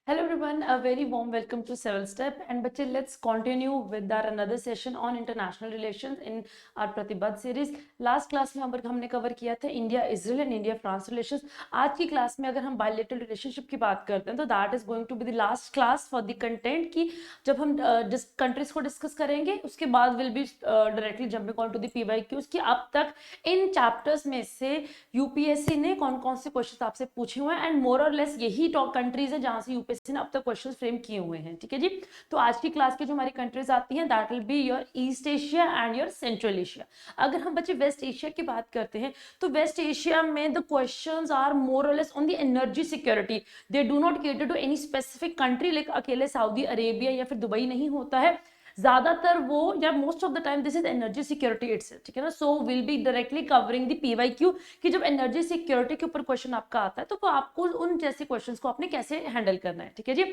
Hello everyone, a very warm welcome to Seven Step and बच्चे let's continue with our another session on international relations in our प्रतिबद्ध series. Last class में हमने cover किया था India Israel and India France relations. आज की class में अगर हम bilateral relationship की बात करते हैं तो that is going to be the last class for the content की जब हम countries को discuss करेंगे उसके बाद will be directly jumping on to the PYQs की अब तक इन chapters में से UPSC ने कौन कौन से questions आपसे पूछे हुए हैं and more or less यही top countries हैं जहां से UPSC ने अब तक क्वेश्चंस फ्रेम किए हुए हैं। ठीक है जी, तो आज की क्लास की जो हमारी कंट्रीज आती हैं that will be your east Asia and your central Asia. अगर हम बच्चे वेस्ट एशिया की बात करते हैं तो वेस्ट एशिया में द क्वेश्चंस आर मोर और less on the energy security. They do not cater to any specific country, like अकेले सऊदी अरेबिया या फिर दुबई नहीं होता है, ज्यादातर वो या most of the time this is energy security itself. ठीक है ना, so will be directly covering the PYQ कि जब एनर्जी सिक्योरिटी के ऊपर क्वेश्चन आपका आता है तो वो आपको उन जैसे क्वेश्चंस को आपने कैसे हैंडल करना है। ठीक है जी,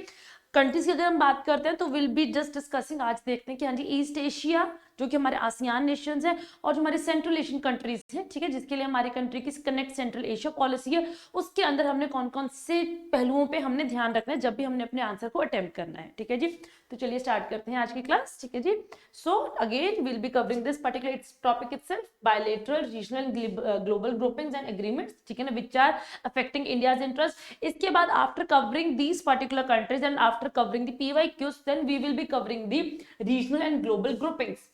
कंट्रीज की अगर हम बात करते हैं तो विल बी जस्ट डिस्कसिंग, आज देखते हैं कि हाँ जी ईस्ट एशिया जो कि हमारे आसियान नेशंस हैं और जो हमारे सेंट्रल एशियन कंट्रीज हैं, ठीक है, जिसके लिए हमारी कंट्री की कनेक्ट सेंट्रल एशिया पॉलिसी है, उसके अंदर हमने कौन कौन से पहलुओं पे हमने ध्यान रखना है जब भी हमने अपने आंसर को अटेम्प्ट करना है। ठीक है जी, तो चलिए स्टार्ट करते हैं आज की क्लास। ठीक है जी, so again will be covering this particular topic itself, bilateral regional global groupings and agreements, ठीक है ना, which are affecting India's interest. इसके बाद after covering these particular countries and after covering the PYQs then we will be covering the regional and global groupings.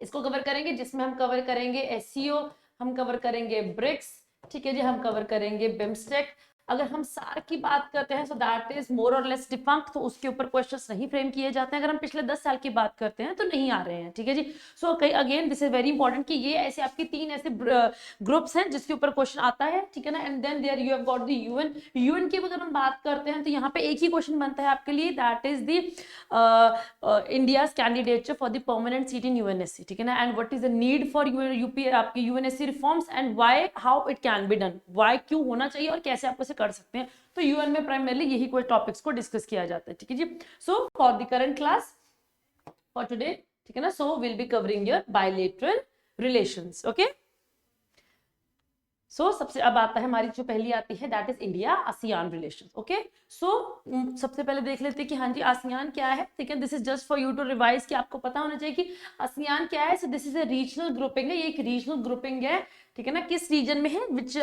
इसको cover करेंगे जिसमें हम cover करेंगे SCO, हम कवर करेंगे ब्रिक्स, ठीक है जी, हम कवर करेंगे बिम्स्टेक। अगर हम सार्क की बात करते हैं सो दैट इज मोर और लेस डिफंक्ट, तो उसके ऊपर क्वेश्चंस नहीं फ्रेम किए जाते हैं। अगर हम पिछले 10 साल की बात करते हैं तो नहीं आ रहे हैं। ठीक है जी, so again this is very important कि ये ऐसे आपकी 3 ऐसे ग्रुप्स हैं जिसके ऊपर क्वेश्चन आता है। ठीक है ना, and then there you have got the UN की अगर हम बात करते हैं तो यहाँ पे एक ही क्वेश्चन बनता है आपके लिए, that is the India's candidature for the permanent seat in UNSC। ठीक है ना, and what is the need for यूपी आपकी UNSC reforms and why how it can be done, why क्यों होना चाहिए और कैसे आप उसे कर सकते हैं। तो UN में प्राइमरली यही कोई टॉपिक्स को डिस्कस किया जाता है। ठीक है जी, so for the current class for today, ठीक है ना, so will be covering your bilateral relations. Okay, so सबसे अब आता है हमारी जो पहली आती है दैट इज India ASEAN relations. Okay, so सबसे पहले देख लेते हैं कि हाँ जी आसियान क्या है। ठीक है, this is just for you to revise कि आपको पता होना चाहिए कि आसियान क्या है। So this is a regional grouping है, ये एक रीजनल ग्रुपिंग है। ठीक है ना, किस रीजन में है, which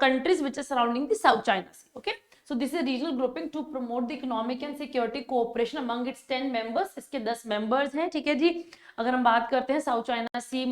countries which are surrounding the South China Sea. Okay, so this is a regional grouping to promote the economic and security cooperation among its 10 members। इसके 10 members हैं। ठीक है जी, अगर हम बात करते हैं साउथ चाइना सी,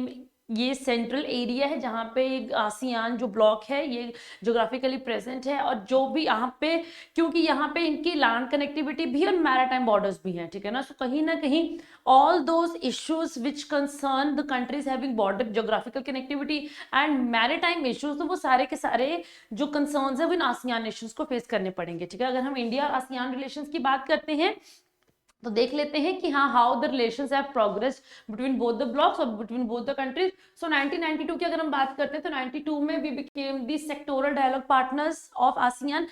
ये सेंट्रल एरिया है जहाँ पे आसियान जो ब्लॉक है ये ज्योग्राफिकली प्रेजेंट है, और जो भी यहाँ पे क्योंकि यहाँ पे इनकी लैंड कनेक्टिविटी भी और मैरीटाइम बॉर्डर्स भी हैं। ठीक है ना, सो कहीं ना कहीं all those issues which concern the countries having border geographical connectivity and maritime issues, तो वो सारे के सारे जो concerns है वो इन आसियान नेशंस को फेस करने पड़ेंगे। ठीक है, अगर हम इंडिया और आसियान रिलेशंस की बात करते हैं तो देख लेते हैं कि हाँ how the relations have progressed between both the blocks और बिटवीन बोथ द कंट्रीज। सो 1992 की अगर हम बात करते हैं तो 92 में we became the sectoral dialogue partners of ASEAN.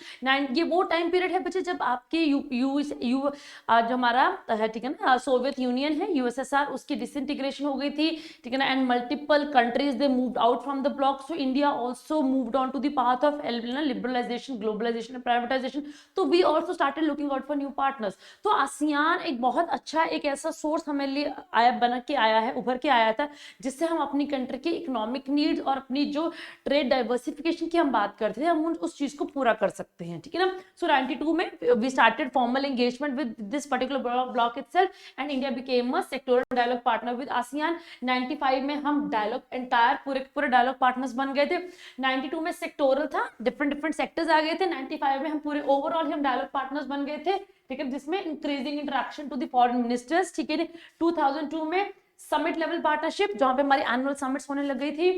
ये वो टाइम पीरियड है बच्चे जब आपके जो हमारा है, ठीक है ना, सोवियत यूनियन है USSR, उसकी डिसइंटीग्रेशन हो गई थी। ठीक है ना, and multiple countries they moved out from the block. So India also moved on to the path of liberalization, globalization and privatization. तो we also started looking out for new partners. तो ASEAN एक बहुत अच्छा एक ऐसा source हमारे लिए बन के आया है, उभर के आया था, जिससे हम अपनी कंट्री की इकोनॉमिक नीड्स और अपनी जो ट्रेड डाइवर्सिफिकेशन की हम बात करते थे हम उस चीज को पूरा कर सकते हैं। ठीक है ना, सो 92 में we started formal engagement with this particular bloc itself and India became a sectoral dialogue partner with ASEAN. 95 में हम डायलॉग एंटायर पूरे डायलॉग पार्टनर्स बन गए थे। 92 में सेक्टोरल था, डिफरेंट सेक्टर्स आ गए थे। 95 में हम पूरे ओवरऑल हम डायलॉग पार्टनर्स बन गए थे। ठीक है, जिसमें increasing interaction to the foreign ministers. ठीक है, 2002 में समिट लेवल पार्टनरशिप जहां पे हमारी एनुअल समिट्स होने लग गई थी।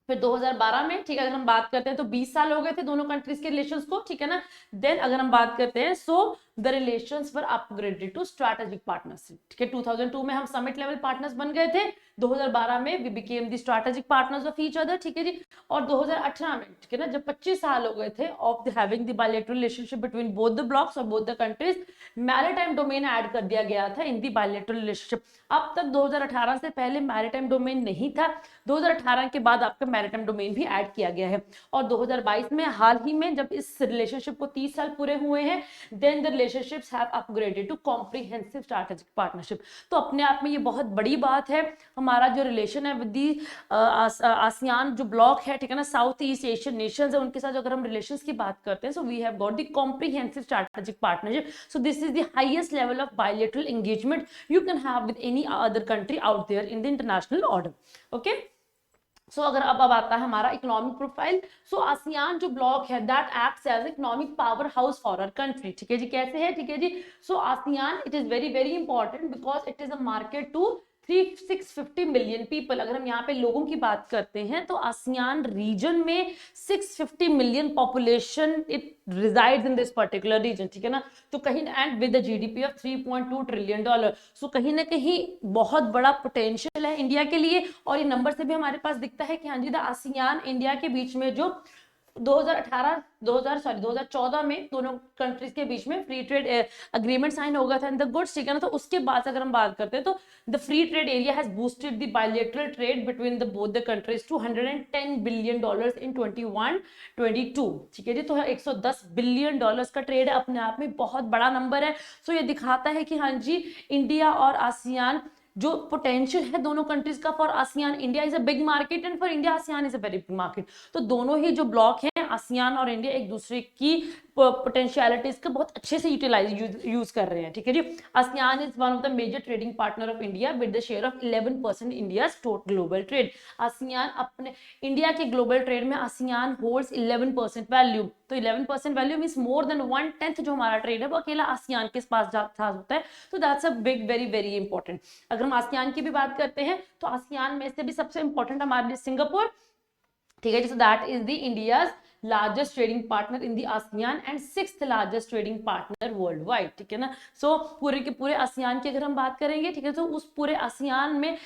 फिर 2012 में, ठीक है, अगर हम बात करते हैं तो 20 साल हो गए थे दोनों कंट्रीज के रिलेशंस को। ठीक है ना, देन अगर हम बात करते हैं so the relations were upgraded to strategic partnership. ठीक है, 2002 में हम समिट लेवल पार्टनर्स बन गए थे, 2012 में we became the strategic partners of each other. ठीक है जी, और 2018 में, ठीक है ना, जब 25 साल हो गए थे of the having the bilateral relationship between both the blocks और both the countries, maritime domain add कर दिया गया था इन दी बायलैटरल रिलेशनशिप। अब तक 2018 से पहले मैरिटाइम डोमेन नहीं था, 2018 के बाद आपका मैरिटाइम डोमेन भी ऐड किया गया है। और 2022 में हाल ही में जब इस रिलेशनशिप को 30 साल पूरे हुए हैं, then the relationships have upgraded to comprehensive strategic partnership. तो अपने आप में ये बहुत बड़ी बात है। हमारा जो रिलेशन है विद दी आसियान जो ब्लॉक है, ठीक है ना, साउथ ईस्ट एशियन नेशंस है, उनके साथ अगर हम रिलेशंस की बात करते हैं, so we have got the comprehensive strategic partnership. So this is the highest level of bilateral engagement you can have with any other country out there in the international order. Okay, so अगर अब आता है हमारा economic profile. So ASEAN जो block है that acts as economic powerhouse for our country. ठीक है जी, कैसे है, ठीक है जी। So ASEAN it is very very important because it is a market to 650 million people. अगर हम यहाँ पे लोगों की बात करते हैं तो आसियान रीजन में 650 million population it resides in this particular region. ठीक है ना, तो कहीं and with the GDP of $3.2 trillion. So कहीं ना कहीं बहुत बड़ा पोटेंशियल है इंडिया के लिए। और ये नंबर से भी हमारे पास दिखता है कि हाँ जी, द आसियान इंडिया के बीच में जो 2014 में दोनों कंट्रीज के बीच में फ्री ट्रेड अग्रीमेंट साइन हो गया था इन द गुड्स। ठीक है ना, तो उसके बाद अगर हम बात करते हैं तो the free trade area has boosted the bilateral trade between the both the countries to $110 billion in 21-22। ठीक है जी, तो 110 बिलियन डॉलर्स का ट्रेड है, अपने आप में बहुत बड़ा नंबर है। सो ये दिखाता है कि हाँ जी, इंडिया और आसियान जो पोटेंशियल है दोनों कंट्रीज का for ASEAN, India is a big market and for India ASEAN is a very big market. तो दोनों ही जो ब्लॉक हैं आसियान और इंडिया एक दूसरे की पोटेंशियलिटीज का बहुत अच्छे से यूज कर रहे हैं। ठीक है जी, ASEAN is one of the major trading partner of India with the share of 11% India's total global trade. ASEAN अपने इंडिया के ग्लोबल ट्रेड में आसियान होल्ड्स 11% वैल्यू। तो 11% वैल्यू मींस मोर देन 1/10 जो हमारा ट्रेड है वो अकेला आसियान के पास होता है। तो that's a big very very important. अगर हम आसियान की भी बात करते हैं तो आसियान में से भी सबसे इंपॉर्टेंट हमारे लिए सिंगापुर। ठीक है जी, so that is the India's largest trading partner in the ASEAN and 6th largest trading partner worldwide. ठीक है ना, सो पूरे के पूरे आसियान की अगर हम बात करेंगे, ठीक है, तो उस पूरे आसियान में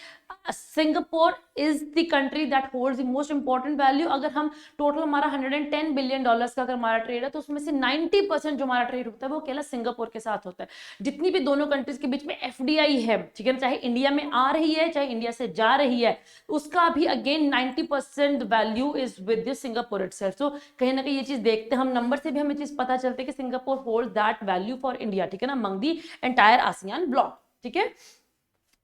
Singapore is the country that holds the most important value. अगर हम टोटल हमारा $110 बिलियन का अगर हमारा ट्रेड है तो उसमें से 90% जो हमारा ट्रेड होता है वो अकेला सिंगापुर के साथ होता है। जितनी भी दोनों कंट्रीज के बीच में एफडीआई है, ठीक है, चाहे इंडिया में आ रही है चाहे इंडिया से जा रही है, उसका भी again 90% value is with the Singapore itself. So कहीं ना कहीं ये चीज देखते हैं हम, नंबर से भी हमें चीज पता चलती है कि Singapore holds that value for India. ठीक है ना, among the entire ASEAN bloc. ठीक है,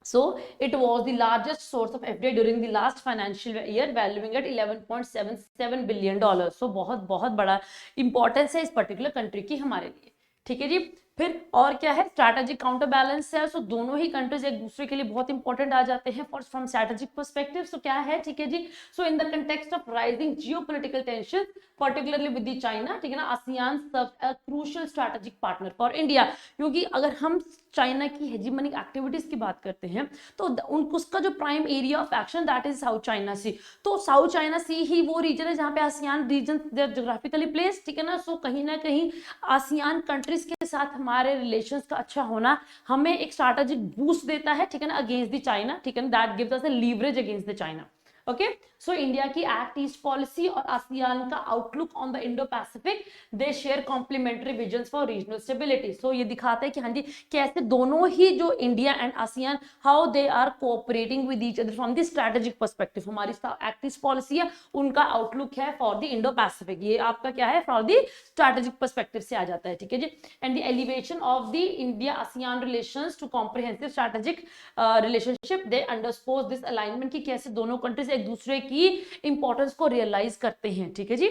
so it was the largest source of FDI during the last financial year valuing at $11.77 billion। so बहुत बहुत बड़ा इंपॉर्टेंस है इस पर्टिकुलर कंट्री की हमारे लिए। ठीक है जी, फिर और क्या है, स्ट्रैटेजिक काउंटर बैलेंस है। सो दोनों ही कंट्रीज एक दूसरे के लिए बहुत इंपॉर्टेंट आ जाते हैं for from strategic perspective. So क्या है, ठीक है जी, so in the context of rising geopolitical tension particularly with the China, ठीक है ना, ASEAN serves a crucial strategic partner for India. क्योंकि अगर हम चाइना की हेजिमोनिक एक्टिविटीज की बात करते हैं तो उसका जो prime area of action that is South China Sea. तो साउथ चाइना सी ही वो रीजन है जहाँ पे आसियान रीजन ज्योग्राफिकली प्लेस। ठीक है ना, सो कहीं ना कहीं आसियान कंट्रीज के साथ हमारे रिलेशंस का अच्छा होना हमें एक स्ट्रैटेजिक बूस्ट देता है। ठीक है ना, अगेंस्ट द चाइना। ठीक है ना, that gives us a leverage against the China. Okay, so India की एक्ट ईस्ट पॉलिसी और आसियान का outlook on the Indo Pacific, they share complementary visions for regional stability. So ये दिखाता है कि हाँ जी, कैसे दोनों ही जो India and ASEAN how they are cooperating with each other from the strategic perspective. हमारी एक्ट ईस्ट पॉलिसी है, उनका आउटलुक है फॉर द इंडो पैसिफिक, ये आपका क्या है, फॉर द स्ट्रैटेजिक पर्सपेक्टिव से आ जाता है। ठीक है जी, and the elevation of the India ASEAN relations to comprehensive strategic relationship, they underscore this alignment की कैसे दोनों कंट्रीज एक दूसरे की इंपॉर्टेंस को रियलाइज करते हैं। ठीक है जी,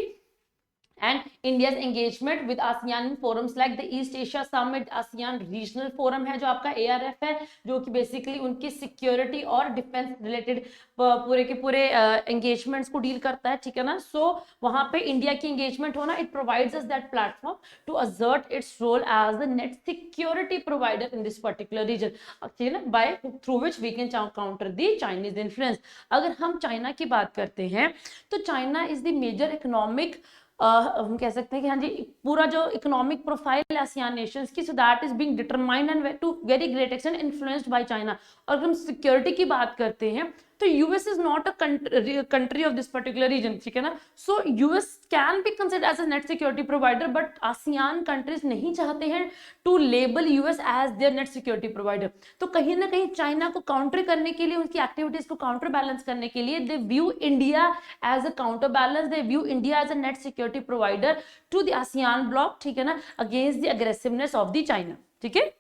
and India's engagement with ASEAN forums like the East Asia Summit, ASEAN Regional Forum है जो आपका ARF है, जो कि बेसिकली उनकी सिक्योरिटी और डिफेंस रिलेटेड पूरे के पूरे एंगेजमेंट्स को डील करता है। ठीक है ना, सो वहां पे इंडिया की एंगेजमेंट होना, it provides us that platform to assert its role as the net security provider in this particular region, ठीक है ना, by through which we can counter the Chinese influence. अगर हम चाइना की बात करते हैं तो China is the major economic हम कह सकते हैं कि हाँ जी पूरा जो इकोनॉमिक प्रोफाइल आसियान नेशंस की, so that is being determined and to very great extent influenced by China. और अगर हम सिक्योरिटी की बात करते हैं तो US is not a country of this particular region, ठीक है ना। So US can be considered as a net security provider, but ASEAN countries नहीं चाहते हैं to label US as their net security provider. तो कहीं ना कहीं चाइना को काउंटर करने के लिए, उनकी एक्टिविटीज को काउंटर बैलेंस करने के लिए, they view India as a counter balance, they view India as a net security provider to the ASEAN bloc, ठीक है ना, against the aggressiveness of the China, ठीक है।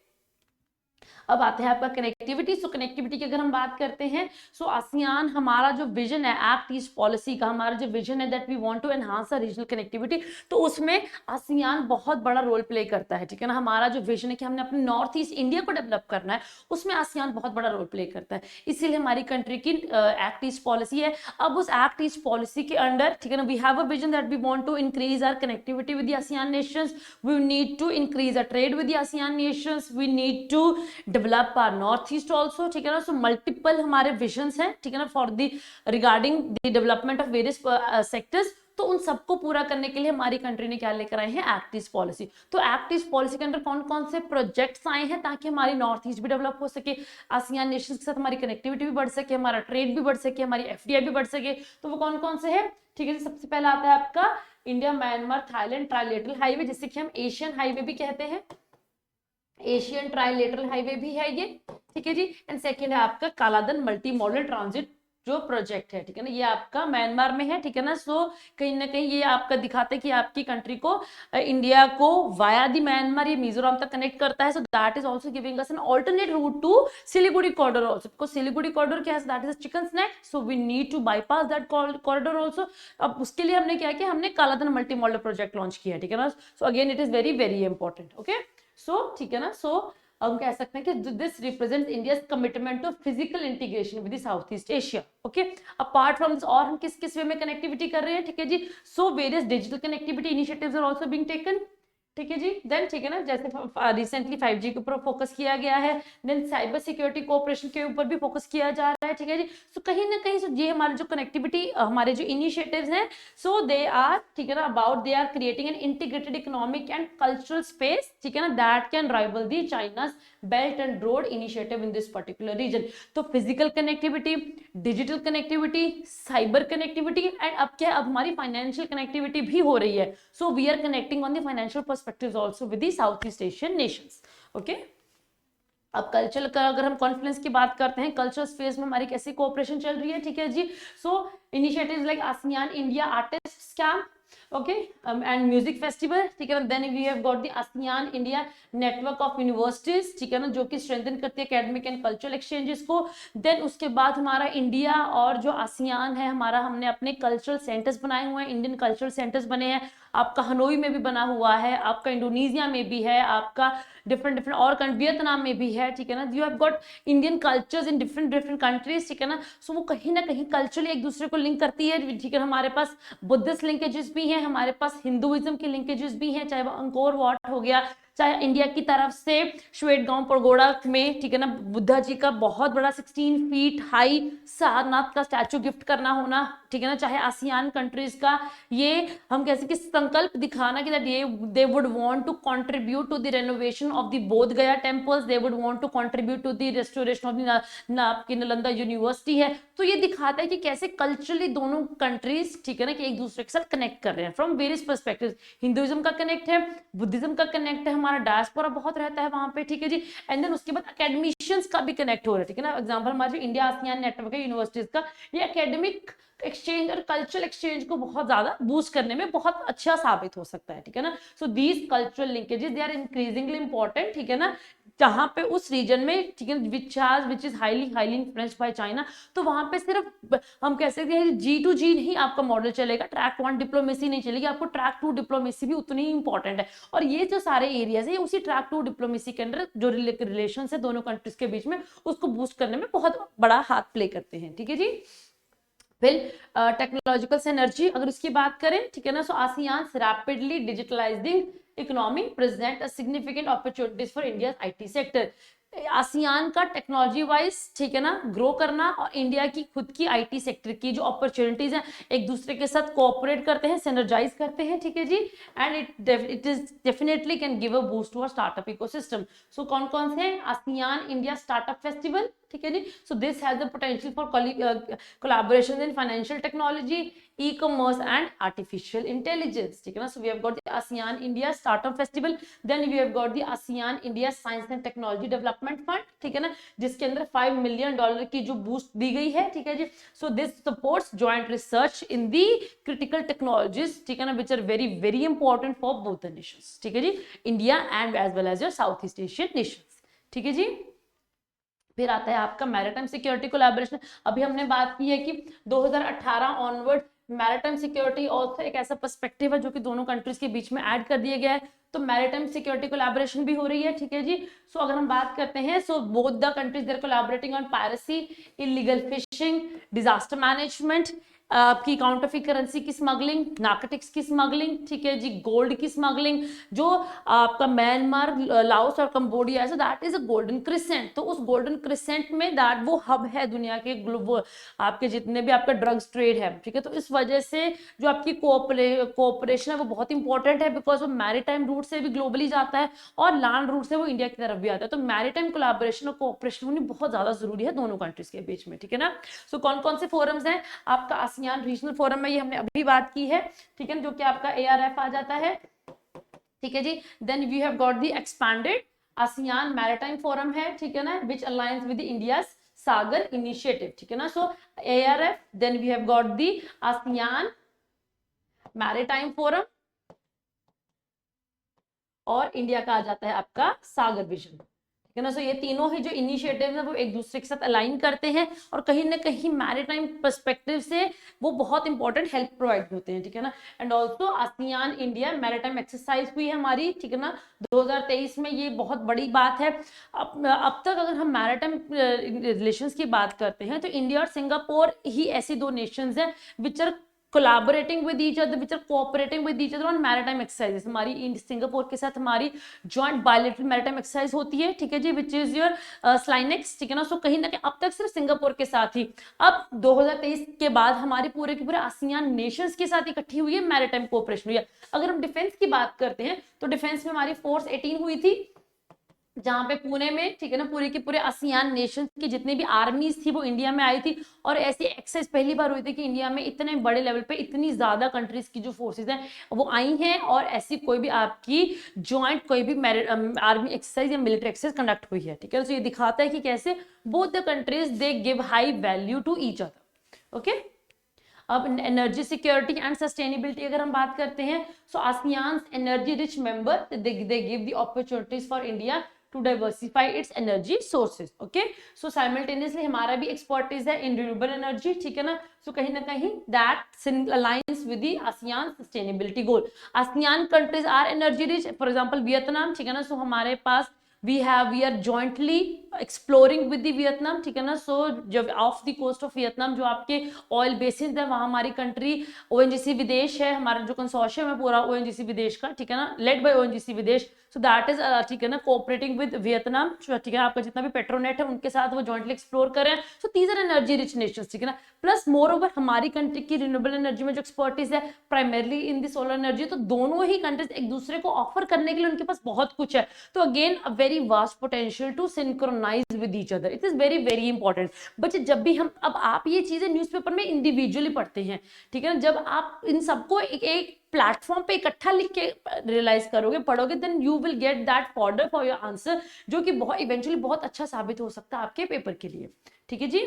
अब आते हैं आपका कनेक्टिविटी। सो कनेक्टिविटी की अगर हम बात करते हैं, सो आसियान हमारा जो विजन है एक्ट ईस्ट पॉलिसी का, हमारा जो विजन है that we want to enhance a regional connectivity, तो उसमें आसियान बहुत बड़ा रोल प्ले करता है, ठीक है ना। हमारा जो विजन है कि हमने अपने नॉर्थ ईस्ट इंडिया को डेवलप करना है, उसमें आसियान बहुत बड़ा रोल प्ले करता है। इसीलिए हमारी कंट्री की एक्ट ईस्ट पॉलिसी है। अब उस एक्ट ईस्ट पॉलिसी के अंडर, ठीक है ना, we have a vision that we want to increase our connectivity with the ASEAN nations, we need to increase our trade with the ASEAN nations, we need to develop our North East also, ठीक है ना। So multiple हमारे visions हैं, ठीक है ना, for the regarding the development of various sectors. तो उन सबको पूरा करने के लिए हमारी कंट्री ने क्या लेकर आए हैं, एक्ट ईस्ट पॉलिसी। तो एक्ट ईस्ट पॉलिसी के अंदर कौन कौन से प्रोजेक्ट्स आए हैं ताकि हमारी नॉर्थ ईस्ट भी डेवलप हो सके, आसियान नेशंस के साथ हमारी कनेक्टिविटी भी बढ़ सके, हमारा ट्रेड भी बढ़ सके, हमारी एफडीआई भी बढ़ सके। तो वो कौन कौन से है, ठीक है। सबसे पहला आता है आपका India Myanmar Thailand trilateral highway, जिसे कि हम एशियन हाईवे भी कहते हैं, एशियन ट्राइलेटरल हाईवे भी है ये, ठीक है जी। एंड सेकंड है आपका कालाधन मल्टी मॉडल ट्रांजिट जो प्रोजेक्ट है, ठीक है ना, ये आपका म्यांमार में है, ठीक है ना। सो कहीं ना कहीं ये आपका दिखाता है कि आपकी कंट्री को इंडिया को वाया दी म्यांमार, ये मिजोरम तक कनेक्ट करता है। So that is also giving us an alternate route to Siliguri corridor also, because Siliguri corridor क्या है, that is a chicken snack, so we need to bypass that corridor also. अब उसके लिए हमने क्या किया, हमने कालाधन मल्टी मॉडल प्रोजेक्ट लॉन्च किया, ठीक है ना। So again it is very very important, okay. So ठीक है ना, सो हम कह सकते हैं कि this represent India's commitment to physical integration with South East Asia, okay. Apart from this, और हम किस किस वे में कनेक्टिविटी कर रहे हैं, ठीक है जी। So various digital connectivity initiatives are also being taken, ठीक है जी। देन ठीक है ना, जैसे रिसेंटली 5G के ऊपर फोकस किया गया है, देन साइबर सिक्योरिटी कोऑपरेशन के ऊपर भी फोकस किया जा रहा है, ठीक है जी। सो कहीं ना कहीं ये हमारे जो कनेक्टिविटी, हमारे जो इनिशिएटिव्स हैं, सो दे आर, ठीक है ना, about they are creating an integrated economic and cultural space, ठीक है ना, that can rival the China's belt and road initiative in this particular region. तो physical connectivity, digital connectivity, cyber connectivity, and अब क्या, अब हमारी फाइनेंशियल कनेक्टिविटी भी हो रही है। So we are connecting on the financial perspectives also with the South East Asian nations, okay. अब कल्चरल का अगर हम कॉन्फ्रेंस की बात करते हैं, कल्चरल स्पेस में हमारी कैसी कोऑपरेशन चल रही है, ठीक है जी। So initiatives like ASEAN India artist camp, okay, and music festival, ठीक है ना। then we have got the ASEAN India network of universities, ठीक है ना, जो कि strengthen करती है academic and cultural exchanges को। then उसके बाद हमारा इंडिया और जो आसियान है हमारा, हमने अपने कल्चरल सेंटर्स बनाए हुए हैं, इंडियन कल्चरल सेंटर्स बने हैं। आपका हनोई में भी बना हुआ है, आपका इंडोनेशिया में भी है, आपका डिफरेंट डिफरेंट और वियतनाम में भी है, ठीक है ना। You have got Indian cultures in different different countries, ठीक है ना। सो वो कहीं ना कहीं कल्चरली एक दूसरे को लिंक करती है, ठीक है। हमारे पास बुद्धिस्ट लिंकेजेस भी हैं, हमारे पास हिंदुइज्म के लिंकेजेस भी हैं, चाहे वो अंकोर वाट हो गया, चाहे इंडिया की तरफ से श्वेतगांव पगोड़ा में, ठीक है ना, बुद्धा जी का बहुत बड़ा 16 फीट हाई सारनाथ का स्टैचू गिफ्ट करना होना, ठीक है ना, चाहे आसियान कंट्रीज का ये हम कैसे कि संकल्प दिखाना कि ये they would want to contribute to the renovation of the Bodh Gaya temples, they would want to contribute to the restoration of the आपकी नालंदा यूनिवर्सिटी है। तो ये दिखाता है कि कैसे कल्चरली दोनों कंट्रीज, ठीक है ना, कि एक दूसरे के साथ कनेक्ट कर रहे हैं फ्रॉम वेरियस पर्सपेक्टिव्स। हिंदुइज्म का कनेक्ट है, बुद्धिज्म का कनेक्ट है, हमारा डायस्पोरा बहुत रहता है वहां पे, ठीक है जी। एंड देन उसके बाद एकेडमिशियंस का भी कनेक्ट हो रहा है, ठीक है ना। एग्जांपल हमारा जो इंडिया आसियान नेटवर्क है यूनिवर्सिटीज का, ये एकेडमिक एक्सचेंज और कल्चरल एक्सचेंज को बहुत ज्यादा बूस्ट करने में बहुत अच्छा साबित हो सकता है, ठीक है ना। So these cultural linkages they are increasingly important, ठीक है ना, जहां पे उस रीजन में, ठीक है, which is highly influenced by China. तो वहां पे सिर्फ हम कह सकते हैं G2G नहीं आपका मॉडल चलेगा, ट्रैक 1 डिप्लोमेसी नहीं चलेगी, आपको ट्रैक 2 डिप्लोमेसी भी उतनी ही इंपॉर्टेंट है। और ये जो सारे एरियाज है, ये उसी ट्रैक 2 डिप्लोमेसी के अंदर जो रिलेशन है दोनों कंट्रीज के बीच में, उसको बूस्ट करने में बहुत बड़ा हाथ प्ले करते हैं, ठीक है जी। फिर टेक्नोलॉजिकल सिनर्जी अगर उसकी बात करें, ठीक है ना, so ASEAN rapidly digitalizing economy present a significant opportunities for India IT sector. ASEAN का टेक्नोलॉजी वाइज, ठीक है ना, ग्रो करना, और इंडिया की खुद की आईटी सेक्टर की जो अपॉर्चुनिटीज हैं एक दूसरे के साथ कोऑपरेट करते हैं, सिनर्जाइज करते हैं, ठीक है जी, and it is definitely can give a boost to our startup ecosystem. So कौन कौन से हैं? आसियान इंडिया स्टार्टअप फेस्टिवल, ठीक है जी। So this has the potential for collaboration in financial technology, e-commerce and artificial intelligence, ठीक है ना। So we have got the ASEAN India Startup Festival, then we have got the ASEAN India Science and Technology Development Fund, ठीक है ना, जिसके अंदर $5 million की जो बूस्ट दी गई है, ठीक है जी। So this supports joint research in the critical technologies, ठीक है ना, which are very very important for both the nations, ठीक है जी, India and as well as your Southeast Asian nations, ठीक है जी। फिर आता है आपका मैरिटाइम सिक्योरिटी कोलैबोरेशन। अभी हमने बात की है कि 2018 ऑनवर्ड मैरिटाइम सिक्योरिटी ऑल्सो एक ऐसा पर्सपेक्टिव है जो कि दोनों कंट्रीज के बीच में ऐड कर दिया गया है, तो मैरिटाइम सिक्योरिटी कोलैबोरेशन भी हो रही है, ठीक है जी। सो अगर हम बात करते हैं, so both the countries there collaborating on piracy, illegal fishing, disaster management, आपकी काउंटरफीट करेंसी की स्मगलिंग, नार्कोटिक्स की स्मगलिंग, ठीक है जी, गोल्ड की स्मगलिंग, जो आपका म्यांमार, लाओस और कंबोडिया है, so that is a golden crescent. तो उस गोल्डन क्रिसेंट में दैट वो हब है दुनिया के ग्लोबल आपके जितने भी आपका ड्रग्स ट्रेड है, ठीक है। तो इस वजह से जो आपकी कोऑपरेशन है वो बहुत इंपॉर्टेंट है, बिकॉज वो मैरीटाइम रूट से भी ग्लोबली जाता है और लैंड रूट से वो इंडिया की तरफ भी आता है। तो मैरीटाइम कोलैबोरेशन और कोऑपरेशन होनी बहुत ज्यादा जरूरी है दोनों कंट्रीज के बीच में, ठीक है ना। सो कौन कौन से फोरम्स हैं? आपका आसियान रीजनल फोरम है, ये हमने अभी बात की है, ठीक है, जो कि आपका ARF आ जाता है, ठीक है जी। Then we have got the expanded ASEAN maritime forum है, ठीक है ना, which alliance with India SAGAR initiative, ठीक है ना। So ARF, then we have got the ASEAN maritime forum, और इंडिया का आ जाता है आपका सागर विजन, ठीक है ना। सो ये तीनों ही जो इनिशिएटिव है वो एक दूसरे के साथ अलाइन करते हैं और कहीं ना कहीं मैरीटाइम पर्सपेक्टिव से वो बहुत इंपॉर्टेंट हेल्प प्रोवाइड होते हैं, ठीक है ना। And also ASEAN India maritime exercise हुई है हमारी, ठीक है ना, 2023 में, ये बहुत बड़ी बात है। अब तक अगर हम मैरीटाइम रिलेशंस की बात करते हैं तो इंडिया और सिंगापुर ही ऐसी दो नेशंस हैं which are collaborating with each other, which are cooperating with each other on maritime exercises। हमारी सिंगापुर के साथ हमारी joint bilateral maritime exercise होती है, ठीक है जी, which is your SLINEX, ठीक है ना। सो कहीं ना कहीं अब तक सिर्फ सिंगापुर के साथ ही, अब 2023 के बाद हमारे पूरे के पूरे आसियान नेशंस के साथ इकट्ठी हुई है मैरिटाइम कोऑपरेशन हुई है। अगर हम डिफेंस की बात करते हैं तो डिफेंस में हमारी फोर्स 18 हुई थी, जहां पे पुणे में, ठीक है ना, पूरे के पूरे आसियान नेशंस की जितनी भी आर्मीज थी वो इंडिया में आई थी, और ऐसी एक्सरसाइज पहली बार हुई थी कि इंडिया में इतने बड़े लेवल पे इतनी ज्यादा कंट्रीज की जो फोर्सेज हैं वो आई हैं, और ऐसी कोई भी आपकी ज्वाइंट कोई भी आर्मी एक्सरसाइज या मिलिट्री एक्सरसाइज कंडक्ट हुई है, ठीक है। तो ये दिखाता है कि कैसे both the countries they give high value to each other, okay. अब एनर्जी सिक्योरिटी एंड सस्टेनेबिलिटी अगर हम बात करते हैं, so ASEAN energy rich member they give the opportunities for India to diversify its energy sources, okay। so simultaneously हमारा भी expertise है in renewable energy, ठीक है ना। so कहीं ना कहीं that aligns with the ASEAN sustainability goal। ASEAN countries are energy rich, for example Vietnam, ठीक है ना। so हमारे पास we are jointly exploring with the Vietnam, ठीक है ना। so जब off the coast of Vietnam जो आपके ऑयल बेसिन है वहां हमारी कंट्री ONGC विदेश है, हमारा जो कंसोर्शियम है पूरा ONGC विदेश का, ठीक है ना, लेड बाय ONGC विदेश। सो दैट इज, ठीक है ना, कोऑपरेटिंग विद वियतनाम, ठीक है, आपका जितना भी पेट्रोनेट है उनके साथ वो जॉइंटली एक्सप्लोर कर रहे हैं। So these are energy rich nations, ठीक है ना। प्लस मोर ओवर हमारी कंट्री की रिन्यूएबल एनर्जी में जो एक्सपर्टीज है primarily in the solar energy, तो दोनों ही कंट्रीज एक दूसरे को ऑफर करने के लिए उनके पास बहुत कुछ है। तो again a very vast potential to synchronise with each other, it is very very important. बच्चे जब भी हम, अब आप ये चीजें न्यूज़पेपर में इंडिविजुअली पढ़ते हैं, ठीक है ना, जब आप इन सबको एक प्लेटफॉर्म पे इकट्ठा लिख के रियलाइज करोगे, पढ़ोगे, then you will get that fodder for your answer, जो कि बहुत इवेंचुअली बहुत अच्छा साबित हो सकता है आपके पेपर के लिए, ठीक है जी।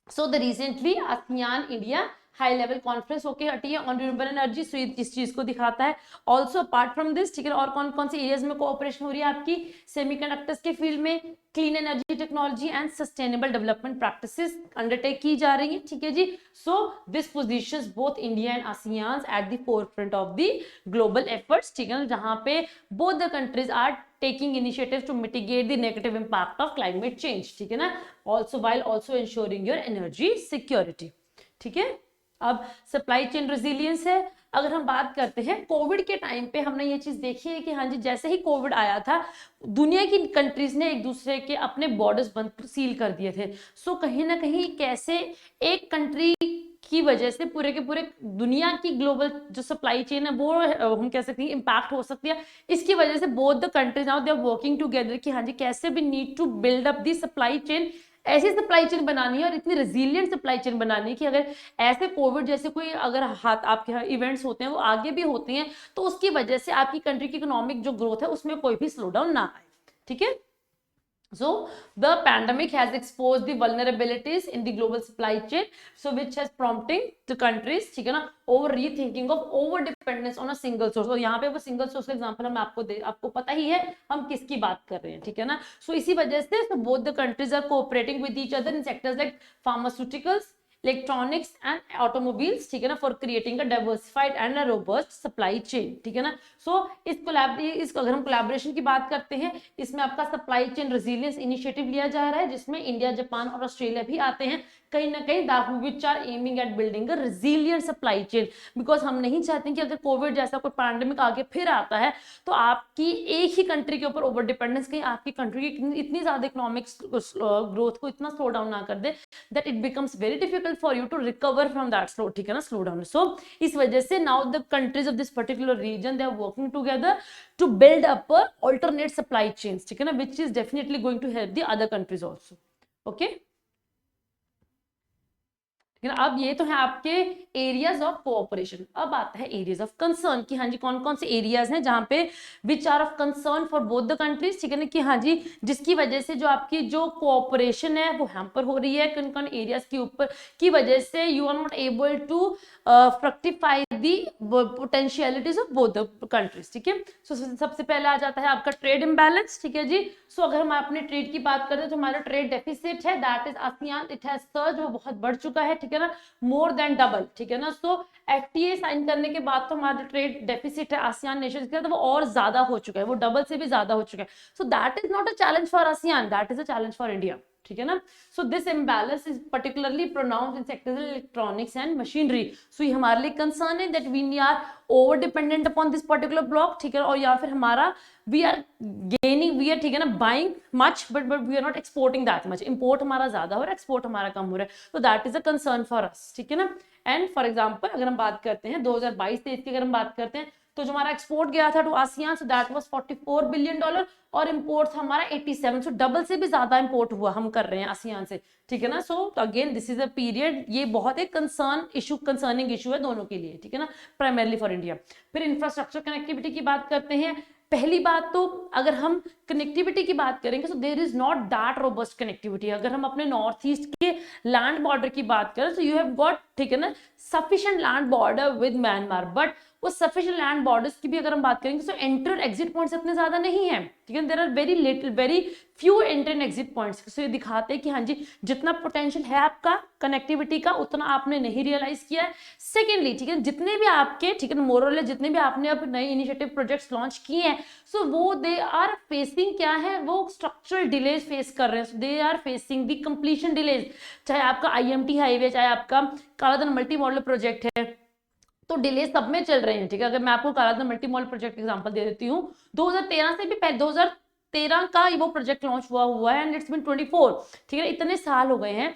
So the recently ASEAN India high level conference होके हटी है ऑन रिन्यूएबल एनर्जी, सो इस चीज को दिखाता है। ऑल्सो अपार्ट फ्रॉम दिस, ठीक है, और कौन कौन से एरियाज में कोऑपरेशन हो रही है आपकी सेमीकंडक्टर्स के फील्ड में, clean energy technology and sustainable development practices undertake की जा रही है, ठीक है जी। So this positions both India and ASEAN at the forefront of the global efforts, ठीक है, जहां पे both the countries are taking initiatives to mitigate the negative impact of climate change, ठीक है ना, also while also ensuring your energy security, ठीक है। अब सप्लाई चेन रेजिलियंस है, अगर हम बात करते हैं कोविड के टाइम पे हमने ये चीज देखी है कि हाँ जी, जैसे ही कोविड आया था दुनिया की कंट्रीज ने एक दूसरे के अपने बॉर्डर्स बंद सील कर दिए थे। सो कहीं ना कहीं कैसे एक कंट्री की वजह से पूरे के पूरे दुनिया की ग्लोबल जो सप्लाई चेन है वो हम कह सकते हैं इम्पैक्ट हो सकती है। इसकी वजह से both the countries now they are working together कि हाँ जी कैसे भी need to build up the supply chain, ऐसी सप्लाई चेन बनानी है और इतनी रेजिलियंट सप्लाई चेन बनानी है कि अगर ऐसे कोविड जैसे कोई अगर हाथ आपके यहाँ इवेंट्स होते हैं वो आगे भी होते हैं तो उसकी वजह से आपकी कंट्री की इकोनॉमिक जो ग्रोथ है उसमें कोई भी स्लो डाउन ना आए। ठीक है, so the pandemic has exposed the vulnerabilities in the global supply chain, so which has prompting the countries, ठीक है ना, over rethinking of over dependence on a single source। और यहाँ पे वो सिंगल सोर्स का एग्जांपल हम आपको पता ही है हम किसकी बात कर रहे हैं। ठीक है ना, सो इसी वजह से so both the countries are cooperating with each other in sectors like pharmaceuticals, electronics and automobiles, ठीक है ना, for creating a diversified and a robust supply chain. ठीक है ना, सो इस अगर हम कोलैबोरेशन की बात करते हैं इसमें आपका सप्लाई चेन रेजिलियंस इनिशिएटिव लिया जा रहा है जिसमें इंडिया, जापान और ऑस्ट्रेलिया भी आते हैं कहीं ना कहीं, which are aiming at building a resilient supply chain, because हम नहीं चाहते कि अगर कोविड जैसा कोई पैंडेमिक आगे फिर आता है तो आपकी एक ही कंट्री के ऊपर ओवर डिपेंडेंस कहीं आपकी कंट्री की इतनी ज्यादा इकोनॉमिक ग्रोथ को इतना स्लो डाउन ना कर दे that it becomes very difficult for you to recover from that slow, ठीक है ना, slow down। So इस वजह से now the countries of this particular region they are working together to build up a alternate supply chains, ठीक है ना, which is definitely going to help the other countries also। okay, अब ये तो है आपके एरियाज ऑफ कोऑपरेशन। अब आता है एरियाज ऑफ कंसर्न कि हाँ जी कौन कौन से एरियाज हैं जहां पे which are of concern for both the countries, ठीक है ना, कि हाँ जी जिसकी वजह से जो आपकी जो कोऑपरेशन है वो हैम्पर हो रही है कौन कौन एरियाज के ऊपर की वजह से you are not able to fructify the potentialities of both the countries. ठीक है, सो सबसे पहले आ जाता है आपका ट्रेड इम्बैलेंस। ठीक है जी, सो अगर हम अपने ट्रेड की बात करें तो हमारा ट्रेड डेफिसिट है that is ASEAN, it has surge, वो बहुत बढ़ चुका है। ठीक है ना, मोर देन डबल। ठीक है ना, सो एफटीए साइन करने के बाद तो हमारा ट्रेड डेफिसिट है आसियान नेशंस का तो वो और ज्यादा हो चुका है, वो डबल से भी ज्यादा हो चुका है। So that is not a challenge for ASEAN, that is a challenge for India. ठीक है ना, so this imbalance is particularly pronounced in sectors electronics and machinery. So ये हमारे लिए कंसर्न है that we are over dependent upon this particular bloc. ठीक है, और या फिर हमारा we are gaining, we are, ठीक है ना, buying much but we are not exporting that much, import हमारा ज्यादा हो रहा है, एक्सपोर्ट हमारा कम हो रहा है, तो that is a concern for us. ठीक है ना, एंड फॉर एग्जाम्पल अगर हम बात करते हैं 2022-23 की अगर हम बात करते हैं तो जो हमारा एक्सपोर्ट गया था to ASEAN so that was $44 billion और इंपोर्ट था हमारा 87, सो डबल से भी ज्यादा इंपोर्ट हुआ हम कर रहे हैं आसियान से। ठीक है ना, so again this is a period, ये बहुत एक कंसर्निंग इशू है दोनों के लिए। ठीक है ना, प्राइमरली फॉर इंडिया। फिर इंफ्रास्ट्रक्चर कनेक्टिविटी की बात करते हैं। पहली बात तो अगर हम कनेक्टिविटी की बात करेंगे तो there is not that robust connectivity. अगर हम अपने नॉर्थ ईस्ट के लैंड बॉर्डर की बात करें तो यू हैव गॉट, ठीक है ना, sufficient land border with Myanmar, but वो सफिशिएंट लैंड बॉर्डर्स की भी अगर हम बात करेंगे तो एंटर एग्जिट पॉइंट्स इतने ज्यादा नहीं है। ठीक है, there are very few enter and exit points. ये दिखाते हैं कि हाँ जी जितना पोटेंशियल है आपका कनेक्टिविटी का उतना आपने नहीं रियलाइज किया है। सेकेंडली, ठीक है, जितने भी आपके, ठीक है, मोरल है, जितने भी आपने अब नए इनिशिएटिव प्रोजेक्ट्स लॉन्च किए हैं सो वो दे आर फेसिंग क्या है, वो स्ट्रक्चरल डिलेज फेस कर रहे हैं, they are facing the completion delays. चाहे आपका आईएमटी हाईवे, चाहे आपका कालाधन मल्टी मॉडल प्रोजेक्ट है, तो डिले सब में चल रहे हैं। ठीक है, अगर मैं आपको कालाधन मल्टी मॉडल प्रोजेक्ट एग्जांपल दे देती हूँ, 2013 से भी पहले 2013 का वो प्रोजेक्ट लॉन्च हुआ है एंड इट्स बीन 24। ठीक है, इतने साल हो गए हैं,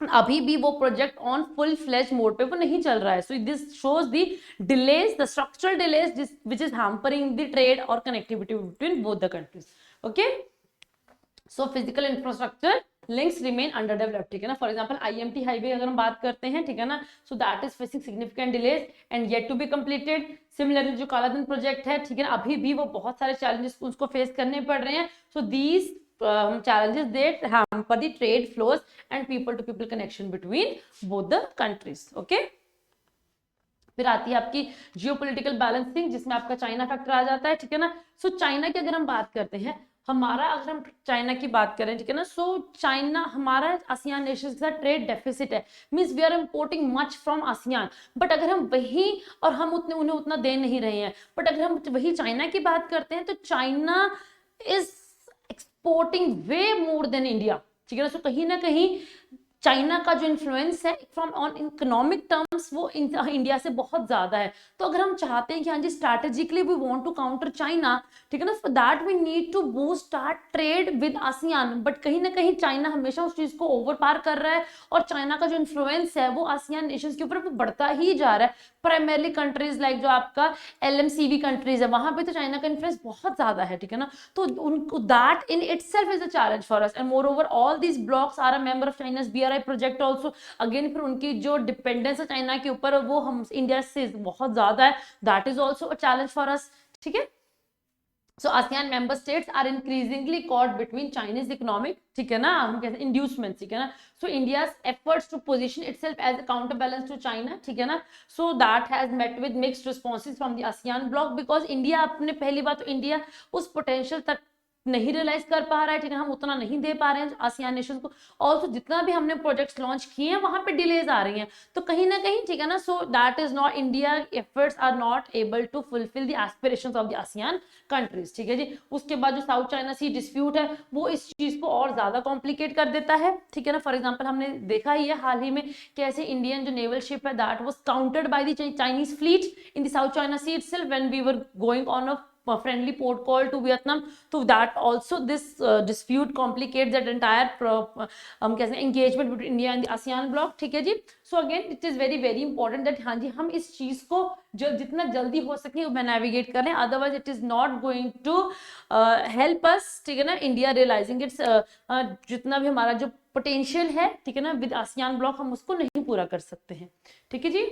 अभी भी वो project on full fledge mode पे वो नहीं चल रहा है। So this shows the delays, the structural delays which is hampering the trade और connectivity between both the countries. Okay, so physical infrastructure links remain under developed. ठीक है ना, फॉर एग्जांपल आईएमटी हाईवे अगर हम बात करते हैं, ठीक है ना, so that is facing significant delays and yet to be completed. Similarly जो कालाधन प्रोजेक्ट है, ठीक है ना, अभी भी वो बहुत सारे चैलेंजेस उसको फेस करने पड़ रहे हैं। So these challenges that hamper the trade flows and people to people connection between both the countries. Okay, फिर आती है आपकी जियोपॉलिटिकल बैलेंसिंग जिसमें आपका चाइना फैक्टर आ जाता है। ठीक है ना, सो चाइना की अगर हम बात करते हैं, हमारा अगर हम चाइना की बात करें, ठीक है ना, सो चाइना हमारा आसियान नेशन के साथ ट्रेड डेफिसिट है, means we are importing much from ASEAN, but अगर हम वही और हम उन्हें उतना दे नहीं रहे हैं, बट अगर हम वही चाइना की बात करते हैं तो China is exporting way more than India. ठीक है ना, सो कहीं ना कहीं चाइना का जो इन्फ्लुएंस है फ्रॉम ऑन इकोनॉमिक टर्म्स वो इंडिया से बहुत ज्यादा है। तो अगर हम चाहते हैं कि हाँ जी strategically we want to counter China, ठीक है ना, for that we need to boost our trade with ASEAN. But कहीं ना कहीं चाइना हमेशा उस चीज को ओवर पार कर रहा है और चाइना का जो इन्फ्लुएंस है वो आसियान नेशंस के ऊपर वो बढ़ता ही जा रहा है। प्राइमरली कंट्रीज लाइक जो आपका LMCV कंट्रीज है वहां पे तो चाइना का इन्फ्लुएंस बहुत ज्यादा है, ठीक है ना। तो उनको that in itself is a challenge for us and moreover all these blocs are a member of China's BRI project also. Again फिर उनकी जो डिपेंडेंस है चाइना के ऊपर वो हम इंडिया से बहुत ज्यादा है, that is also a challenge for us, ठीक है। So ASEAN member states are increasingly caught between Chinese economic, ठीक है ना, हम कहते हैं inducements, ठीक है ना. So India's efforts to position itself as a counterbalance to China, ठीक है ना, so that has met with mixed responses from the ASEAN bloc because India अपने पहली बात तो इंडिया उस पोटेंशियल तक नहीं रियलाइज कर पा रहा है, ठीक है, हम उतना नहीं दे पा रहे हैं आसियान नेशंस को। ऑल्सो जितना भी हमने प्रोजेक्ट्स लॉन्च किए हैं वहां पे डिलेज आ रही हैं, तो कहीं ना कहीं, ठीक है ना, so that is not India efforts are not able to fulfil the aspirations of the ASEAN countries, ठीक है जी। उसके बाद जो साउथ चाइना सी डिस्प्यूट है वो इस चीज को और ज्यादा कॉम्प्लिकेट कर देता है, ठीक है ना। फॉर एग्जाम्पल हमने देखा ही है हाल ही में कैसे इंडियन जो नेवल शिप है that was countered by the Chinese fleet in the South China Sea itself when we were going on a friendly port call to Vietnam. So that also this dispute complicates that entire हम कैसे engagement between India and the ASEAN bloc, ठीक है जी। So again it is very very important that हाँ जी हम इस चीज को जो जितना जल्दी हो सके वो navigate करें, otherwise it is not going to help us, ठीक है ना, India realizing its जितना भी हमारा जो potential है, ठीक है ना, with ASEAN bloc हम उसको नहीं पूरा कर सकते हैं, ठीक है जी।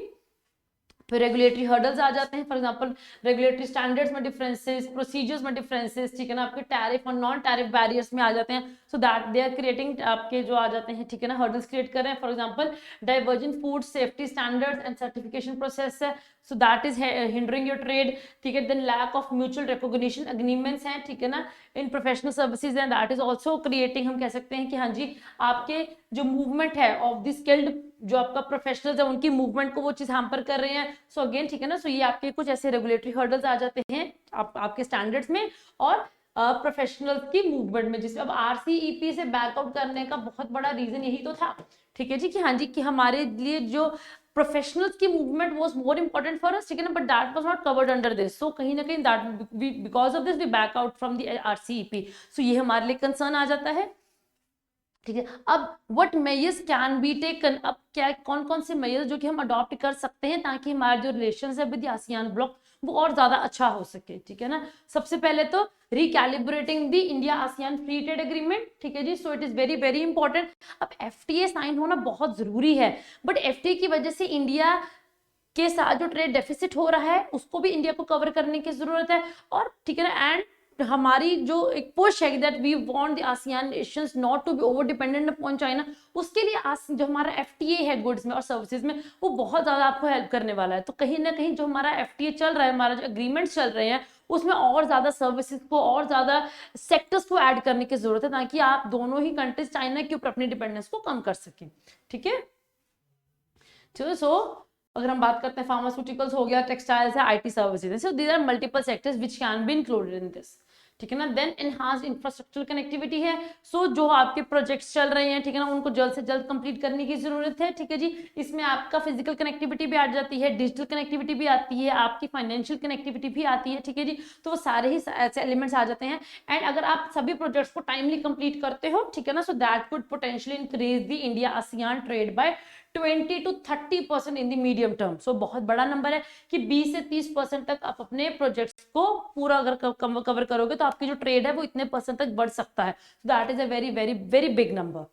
फिर रेगुलेटरी हर्डल्स आ जाते हैं, फॉर एग्जांपल रेगुलेटरी स्टैंडर्ड्स में डिफरेंसेस, प्रोसीजर्स में डिफरेंसेस, ठीक है ना, आपके टैरिफ और नॉन टैरिफ बैरियर्स में आ जाते हैं। So that they are creating आपके जो आ जाते हैं, ठीक है ना, हर्डल्स क्रिएट कर रहे हैं। For example divergent food safety standards and certification process है, so that is hindering your trade, ठीक है। Then lack of mutual recognition agreements हैं, ठीक है ना, in professional services and that is also creating, हम कह सकते हैं कि हाँ जी आपके जो मूवमेंट है ऑफ द स्किल्ड जो आपका प्रोफेशनल्स है उनकी मूवमेंट को वो चीज हैम्पर कर रहे हैं। सो अगेन, ठीक है ना, सो ये आपके कुछ ऐसे रेगुलेटरी हर्डल्स आ जाते हैं आपके स्टैंडर्ड्स में और प्रोफेशनल्स की मूवमेंट में, जिसमें अब RCEP से बैकआउट करने का बहुत बड़ा रीजन यही तो था, ठीक है जी, कि हाँ जी कि हमारे लिए जो प्रोफेशनल्स की movement was more important for us, ठीक है ना, but that was not covered under this. So कहीं ना कहीं that because of this we back out from the RCEP। सो ये हमारे लिए कंसर्न आ जाता है, ठीक है। अब what measures can be taken, अब क्या कौन कौन से मेजर्स जो कि हम अडॉप्ट कर सकते हैं ताकि हमारे जो रिलेशंस है विद आसियान ब्लॉक वो और ज्यादा अच्छा हो सके, ठीक है ना। सबसे पहले तो recalibrating the India ASEAN free trade agreement, ठीक है जी। So it is very very important. अब FTA साइन होना बहुत जरूरी है, बट FTA की वजह से इंडिया के साथ जो ट्रेड डेफिसिट हो रहा है उसको भी इंडिया को कवर करने की जरूरत है, और ठीक है ना, एंड हमारी जो एक पुश है that we want the ASEAN nations not to be over dependent upon China, उसके लिए जो हमारा FTA है गुड्स में और सर्विसेज में वो बहुत ज्यादा आपको हेल्प करने वाला है। तो कहीं ना कहीं जो हमारा FTA चल रहा है, हमारा जो एग्रीमेंट्स चल रहे हैं उसमें और ज्यादा सर्विसेज को और ज्यादा सेक्टर्स को ऐड करने की जरूरत है ताकि आप दोनों ही कंट्रीज चाइना के ऊपर अपनी डिपेंडेंस को कम कर सकें, ठीक है। चलो, सो अगर हम बात करते हैं फार्मास्यूटिकल्स हो गया, टेक्सटाइल्स है, IT services, so these are multiple sectors which can be included in this, ठीक है ना। देन एनहांस्ड इंफ्रास्ट्रक्चरल कनेक्टिविटी है, सो जो आपके प्रोजेक्ट्स चल रहे हैं, ठीक है ना, उनको जल्द से जल्द कंप्लीट करने की जरूरत है, ठीक है जी। इसमें आपका फिजिकल कनेक्टिविटी भी आ जाती है, डिजिटल कनेक्टिविटी भी आती है, आपकी फाइनेंशियल कनेक्टिविटी भी आती है, ठीक है जी। तो वो सारे ही ऐसे एलिमेंट्स आ जाते हैं, एंड अगर आप सभी प्रोजेक्ट्स को टाइमली कंप्लीट करते हो, ठीक है ना, so that could potentially increase the India ASEAN trade by 20 to 30% in the medium term. So बहुत बड़ा नंबर है कि 20 से 30% तक आप अपने प्रोजेक्ट्स को पूरा अगर कवर करोगे तो आपकी जो ट्रेड है वो इतने % तक बढ़ सकता है। That is a very very very big number,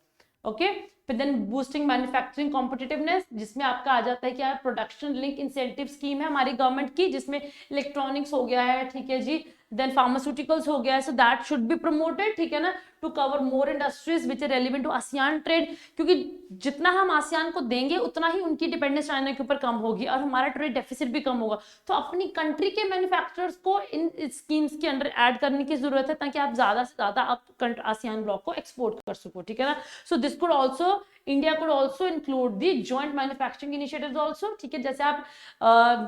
okay. फिर देन बूस्टिंग मैन्युफैक्चरिंग कॉम्पिटिटिवनेस, जिसमें आपका आ जाता है क्या, प्रोडक्शन लिंक इंसेंटिव स्कीम है हमारी गवर्नमेंट की, जिसमें इलेक्ट्रॉनिक्स हो गया है, ठीक है जी, देन फार्मास्यूटिकल्स हो गया है, so that should be promoted, ठीक है ना, to cover more industries which are relevant to ASEAN trade, क्योंकि जितना हम आसियान को देंगे उतना ही उनकी डिपेंडेंस चाइना के ऊपर कम होगी और हमारा ट्रेड डेफिसिट भी कम होगा। तो अपनी कंट्री के मैन्युफैक्चरर्स को इन स्कीम्स के अंडर ऐड करने की जरूरत है ताकि आप ज्यादा से ज्यादा आप आसियान ब्लॉक को एक्सपोर्ट कर सको, ठीक है ना। So this could also India could also include the joint manufacturing initiatives also, ठीक है। जैसे आप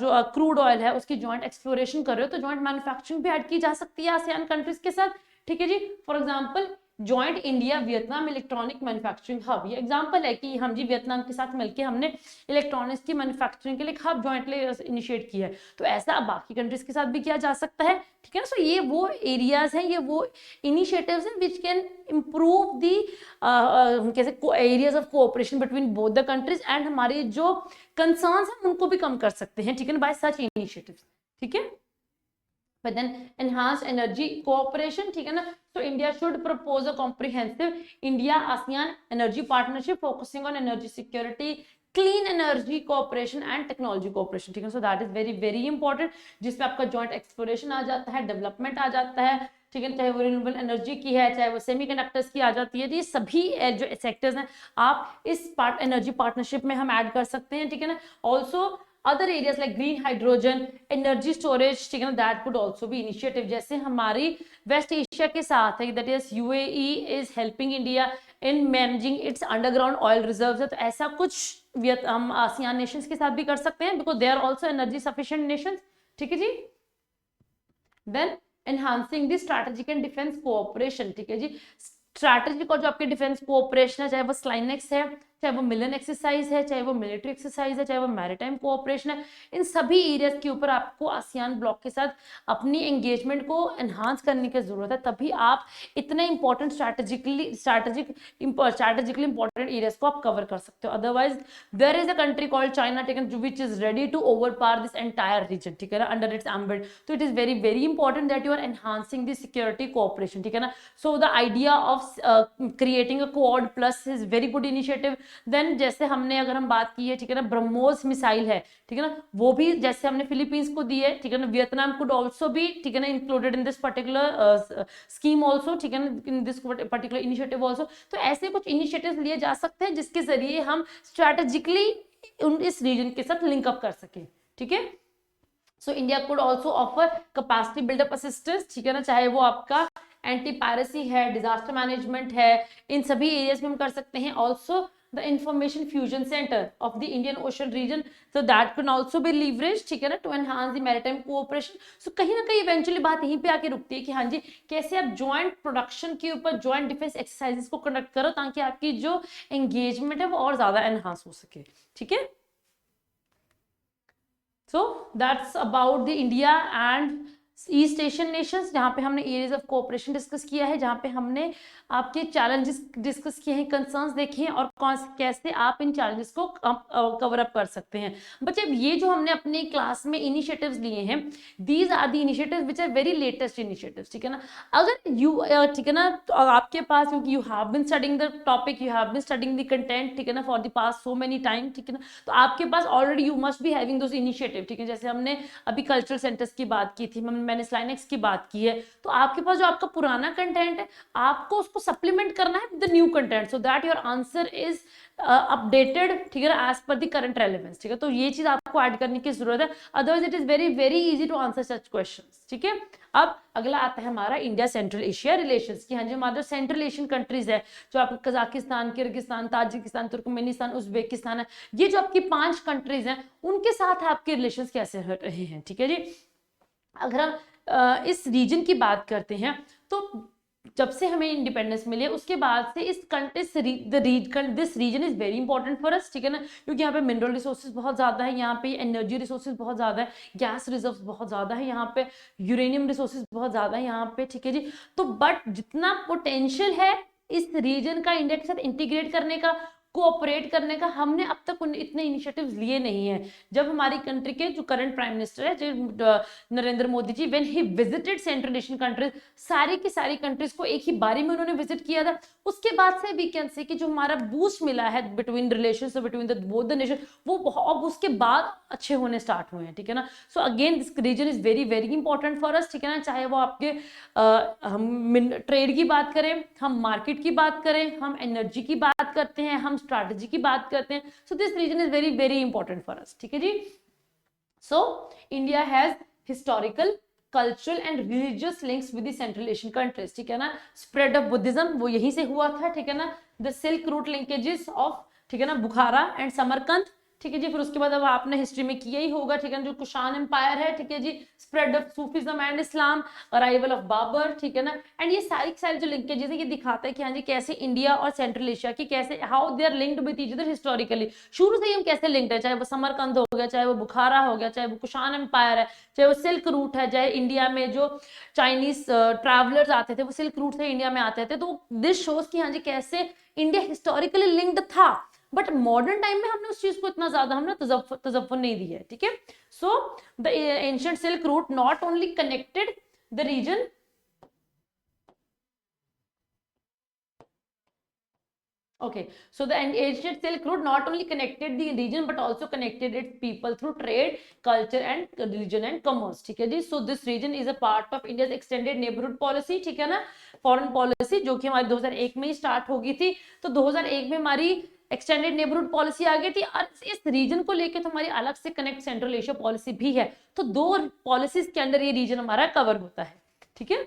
जो क्रूड ऑयल है उसकी जॉइंट एक्सप्लोरेशन कर रहे हो तो जॉइंट मैन्युफैक्चरिंग भी ऐड की जा सकती है आसियान कंट्रीज के साथ, ठीक है जी। For example joint India Vietnam electronic manufacturing hub. ये एग्जांपल है कि हम जी वियतनाम के साथ मिलकर हमने इलेक्ट्रॉनिक्स की मैन्युफैक्चरिंग के लिए हब जॉइंटली इनिशिएट किया है। तो ऐसा अब बाकी कंट्रीज के साथ भी किया जा सकता है, ठीक है ना। सो ये वो एरियाज हैं, ये वो इनिशिएटिव्स हैं विच कैन इम्प्रूव दी कैसे areas of cooperation between both the countries, and हमारे जो कंसर्न्स हैं उनको भी कम कर सकते हैं, ठीक है ना, बाय सच इनिशिएटिव्स, ठीक है। But then enhanced energy cooperation, ठीक है ना। So India should propose a comprehensive India ASEAN energy partnership focusing on energy security, clean energy cooperation and technology cooperation, ठीक है। So that is very very important, जिसमें आपका joint exploration आ जाता है, development आ जाता है, ठीक है, चाहे वो रिन्यूएबल एनर्जी की है, चाहे वो सेमीकंडक्टर्स की आ जाती है, ये सभी जो सेक्टर्स हैं आप इस एनर्जी पार्टनरशिप में हम ऐड कर सकते हैं, ठीक है ना। Also other areas like green hydrogen, energy storage, ठीक है ना, that could also be initiative, जैसे हमारी वेस्ट एशिया के साथ है, that is UAE is helping India in managing its underground oil reserves है। तो ऐसा कुछ हम आसियान नेशंस के साथ भी कर सकते हैं, because they are also energy sufficient nations, ठीक है जी। Then enhancing the strategic and defense cooperation, ठीक है जी। स्ट्रैटेजिक और जो आपके डिफेंस कोऑपरेशन है, चाहे वो स्लाइनेक्स है, चाहे वो मिलन एक्सरसाइज है, चाहे वो मिलिट्री एक्सरसाइज है, चाहे वो मैरीटाइम कोऑपरेशन है, इन सभी एरियाज के ऊपर आपको आसियान ब्लॉक के साथ अपनी एंगेजमेंट को एनहांस करने की जरूरत है, तभी आप इतने इंपॉर्टेंट स्ट्रैटेजिकली इंपॉर्टेंट एरियाज को आप कवर कर सकते हो। Otherwise there is a country called China, ठीक है, which is ready to overpower this entire region, ठीक है ना, अंडर इट्स एम्बेड। तो it is very very important that you are enhancing the security cooperation, ठीक है ना। So the idea of creating a quad plus is very good initiative. Then जैसे हमने अगर हम बात की है, ठीक है ना, ब्रह्मोस मिसाइल है, ठीक है ना, वो भी जैसे हमने फिलीपींस को दी है, ठीक है ना, वियतनाम कुड आल्सो बी, ठीक है ना, included in this particular scheme also, ठीक है ना, इन दिस पर्टिकुलर इनिशिएटिव आल्सो। तो ऐसे कुछ इनिशिएटिव्स लिए जा सकते हैं जिसके जरिए हम स्ट्रैटेजिकली इस रीजन के साथ लिंक अप कर सकें, ठीक है। So India could also offer capacity buildup assistance, ठीक है ना, चाहे वो आपका एंटी पायरेसी है, डिजास्टर मैनेजमेंट है, इन सभी एरियाज में हम कर सकते हैं। Also the information fusion centre of the Indian Ocean region, so that can also be leveraged, ठीक है ना, to enhance the maritime cooperation। so कहीं ना कहीं इवेंचुअली बात यहीं पे आके रुकती है कि हाँ जी, कैसे आप ज्वाइंट प्रोडक्शन के ऊपर ज्वाइंट डिफेंस एक्सरसाइजेस को कंडक्ट करो ताकि आपकी जो एंगेजमेंट है वो और ज्यादा एनहांस हो सके, ठीक है। So that's about the India and east Asian Nations, जहाँ पे हमने एरियाज ऑफ कोऑपरेशन डिस्कस किया है, जहाँ पे हमने आपके चैलेंजेस डिस्कस किए हैं, कंसर्न्स देखे हैं और कैसे आप इन चैलेंजेस को कवर अप कर सकते हैं। बच्चे ये जो हमने अपने क्लास में इनिशिएटिव्स लिए हैं, these are the initiatives which are very latest initiatives, ठीक है ना। अगर यू ठीक है ना, तो आपके पास, क्योंकि you have been studying the topic, you have been studying the content, ठीक है ना, for the past so many time, ठीक है ना, तो आपके पास already you must be having those initiative, ठीक है। जैसे हमने अभी कल्चरल सेंटर्स की बात की थी, मैंने स्लाइनेक्स की बात की है, तो आपके पास जो आपका पुराना कंटेंट है आपको उसको सप्लीमेंट करना है with the new content, so that your answer is updated, ठीक है ना, as per the current relevance, ठीक है। तो ये चीज आपको ऐड करने की जरूरत है, otherwise it is very very easy to answer such questions, ठीक है। अब अगला आता है हमारा इंडिया सेंट्रल एशिया रिलेशंस की। हाँ जी, हमारे जो सेंट्रल एशियन कंट्रीज है, जो आपका Kazakhstan, Kyrgyzstan, Tajikistan, Turkmenistan, Uzbekistan है, ये जो आपकी 5 कंट्रीज हैं उनके साथ आपके रिलेशंस कैसे रहे हैं, ठीक है जी। अगर हम इस रीजन की बात करते हैं, तो जब से हमें इंडिपेंडेंस मिले उसके बाद से this region is very important for us, ठीक है ना, क्योंकि यहाँ पे मिनरल रिसोर्सेज बहुत ज्यादा है, यहाँ पे एनर्जी रिसोर्सेज बहुत ज्यादा है, गैस रिजर्व्स बहुत ज्यादा है, यहाँ पे यूरेनियम रिसोर्सेज बहुत ज्यादा है यहाँ पे, ठीक है जी। तो बट जितना पोटेंशियल है इस रीजन का इंडिया के साथ इंटीग्रेट करने का, कोऑपरेट करने का, हमने अब तक इतने इनिशिएटिव्स लिए नहीं है। जब हमारी कंट्री के जो करंट प्राइम मिनिस्टर है, जो Narendra Modi ji, when he visited Central Asian countries, सारी की सारी कंट्रीज को एक ही बारी में उन्होंने विजिट किया था, उसके बाद से वी कैन से कि जो हमारा बूस्ट मिला है between relations between the both the nation, वो अब उसके बाद अच्छे होने स्टार्ट हुए हैं, ठीक है ना। So again this region is very very important for us, ठीक है ना, चाहे वो आपके हम ट्रेड की बात करें, हम मार्केट की बात करें, हम एनर्जी की बात करते हैं, हम स्ट्रैटेजी की बात करते हैं, so this region is very very important for us, ठीक है जी। So India has historical, cultural and religious links with the Central Asian countries, ठीक है ना। स्प्रेड ऑफ बुद्धिज्म वो यहीं से हुआ था, ठीक है ना। The silk route linkages of, ठीक है ना, बुखारा एंड समरकंद, ठीक है जी। फिर उसके बाद अब आपने हिस्ट्री में किया ही होगा, ठीक है, जो कुशान एम्पायर है, ठीक है जी, spread of Sufism and Islam, arrival of Babur, ठीक है ना, एंड ये सारी जो लिंकेजेस है ये दिखाता है कि हाँ जी कैसे इंडिया और सेंट्रल एशिया की कैसे how they are linked with each other historically, शुरू से ही हम कैसे लिंक्ड है, चाहे वो समरकंद हो गया, चाहे वो बुखारा हो गया, चाहे वो कुशान एम्पायर है, चाहे वो सिल्क रूट है, चाहे इंडिया में जो चाइनीज ट्रैवलर्स आते थे वो सिल्क रूट से इंडिया में आते थे, तो दिस शोज कि हाँ जी कैसे इंडिया हिस्टोरिकली लिंक्ड था, बट मॉडर्न टाइम में हमने उस चीज को इतना ज्यादा हमने तजफ्फुर नहीं दी है, ठीक है। So the ancient silk route not only connected the region, okay, so the ancient Silk Road not only connected the region but also connected its people through trade, culture and religion and commerce, ठीक है जी। so this region is a part of India's extended neighborhood policy, ठीक है ना, foreign policy जो कि हमारी 2001 में ही start हो गई थी, तो 2001 में हमारी एक्सटेंडेड नेबरहुड पॉलिसी आ गई थी, और इस रीजन को लेके तो हमारी अलग से कनेक्ट सेंट्रल एशिया पॉलिसी भी है, तो 2 पॉलिसीज के अंदर ये रीजन हमारा कवर होता है, ठीक है।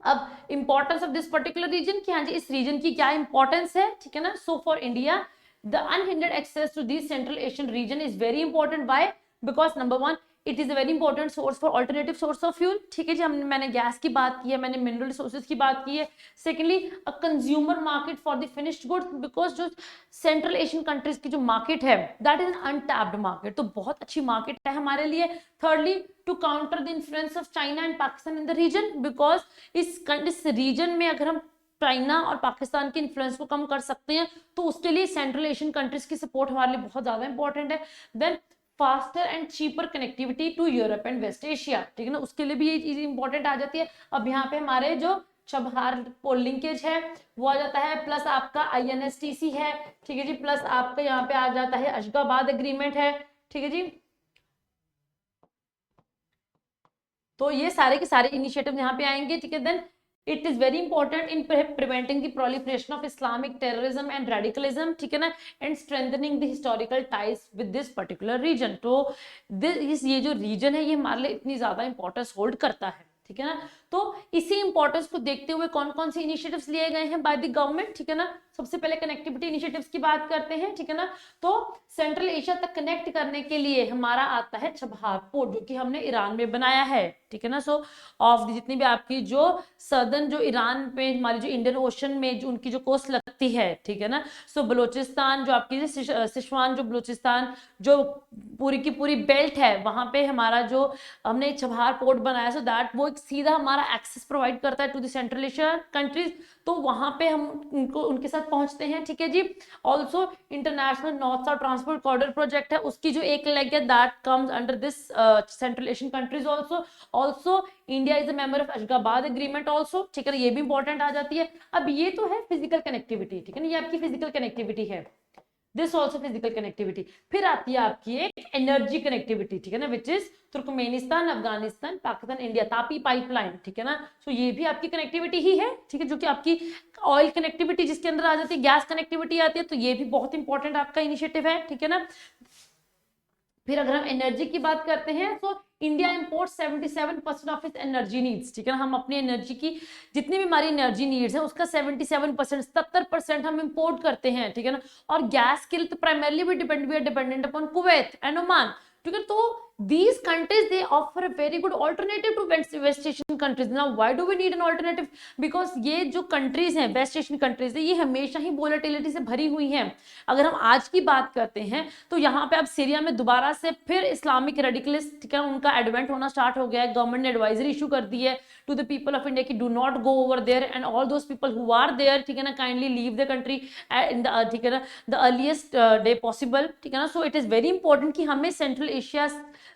अब importance of this particular region कि हाँ जी इस रीजन की क्या इंपॉर्टेंस है, ठीक है ना। So for India the unhindered access to this Central Asian region is very important, by because number 1 it is a very important source for alternative source of fuel, ठीक है जी, मैंने गैस की बात की है, मैंने मिनरल रिसोर्सेज की बात की है। Secondly a consumer market for the finished goods, because जो सेंट्रल एशियन कंट्रीज की जो मार्केट है that is an untapped market, तो बहुत अच्छी मार्केट है हमारे लिए। Thirdly to counter the influence of China and Pakistan in the region, because इस रीजन में अगर हम चाइना और पाकिस्तान के इन्फ्लुएंस को कम कर सकते हैं तो उसके लिए सेंट्रल एशियन कंट्रीज की सपोर्ट हमारे लिए बहुत ज्यादा इंपॉर्टेंट है। Then faster and cheaper connectivity to Europe and West Asia, ठीक है ना, उसके लिए भी ये चीज इंपॉर्टेंट आ जाती है। अब यहाँ पे हमारे जो चबहार पोल लिंकेज है वो आ जाता है, प्लस आपका INSTC है, ठीक है जी, प्लस आपका यहाँ पे आ जाता है अशगाबाद एग्रीमेंट है, ठीक है जी। तो ये सारे के सारे इनिशिएटिव यहाँ पे आएंगे, ठीक है। Then it is very important in preventing the proliferation of Islamic terrorism and radicalism, ठीक है ना, and strengthening the historical ties with this particular region. तो ये जो रीजन है ये हमारे लिए इतनी ज्यादा इंपॉर्टेंस होल्ड करता है, ठीक है ना। तो इसी इंपॉर्टेंस को देखते हुए कौन कौन से इनिशिएटिव्स लिए गए हैं बाय द गवर्नमेंट, ठीक है ना। सबसे पहले कनेक्टिविटी इनिशिएटिव्स की बात करते हैं, ठीक है ना। तो सेंट्रल एशिया तक कनेक्ट करने के लिए हमारा आता है चबहार पोर्ट, जो कि हमने ईरान में बनाया है, ठीक है ना। सो ऑफ जितनी भी आपकी जो सदर्न जो ईरान पे हमारी जो इंडियन ओशन में जो उनकी जो कोस्ट लगती है, ठीक है ना। सो बलोचिस्तान जो आपकी सिशवान जो बलोचिस्तान जो पूरी की पूरी बेल्ट है वहां पे हमारा जो हमने चबहार पोर्ट बनाया, सो दैट वो एक सीधा हमारा एक्सेस प्रोवाइड करता है to the Central Asia countries, तो वहां पे हम उनको उनके साथ पहुंचते हैं, ठीक है जी। Also international north south transport corridor project है, उसकी जो एक लेग है that comes under this Central Asian countries also India is a member of Ashgabat agreement also, ठीक है, ये भी इंपॉर्टेंट आ जाती है। अब ये तो है फिजिकल कनेक्टिविटी, ठीक है ना, ये आपकी फिजिकल कनेक्टिविटी है, दिस ऑल्सो फिजिकल कनेक्टिविटी। फिर आती है आपकी एक एनर्जी कनेक्टिविटी, ठीक है ना, which is Turkmenistan, Afghanistan, Pakistan, India, Tapi pipeline, ठीक है ना। सो ये भी आपकी कनेक्टिविटी ही है, ठीक है, जो कि आपकी ऑयल कनेक्टिविटी जिसके अंदर आ जाती है, गैस कनेक्टिविटी आती है, तो ये भी बहुत इंपॉर्टेंट आपका इनिशिएटिव है, ठीक है ना। फिर अगर हम एनर्जी की बात करते हैं तो India import 77% of its energy needs, ठीक है ना, हम अपनी एनर्जी की जितनी भी हमारी एनर्जी नीड्स है उसका 77% 77% हम इंपोर्ट करते हैं, ठीक है ना। और गैस के लिए तो primarily we are dependent upon Kuwait and Oman, ठीक है। तो these countries they offer a very good alternative to west asian countries. Now why do we need an alternative? Because ये जो countries हैं वेस्ट एशियन कंट्रीज है ये हमेशा ही volatility से भरी हुई हैं। अगर हम आज की बात करते हैं तो यहाँ पे अब सीरिया में दोबारा से फिर इस्लामिक रेडिकलिस्ट, ठीक है, उनका एडवेंट होना स्टार्ट हो गया है। गवर्नमेंट ने एडवाइजरी इशू कर दी है to the people of India की do not go over there and all those people who are there, ठीक है ना, kindly leave the country in the, ठीक है ना, द अर्लीस्ट डे पॉसिबल, ठीक है ना। So it is very important कि हमें सेंट्रल एशिया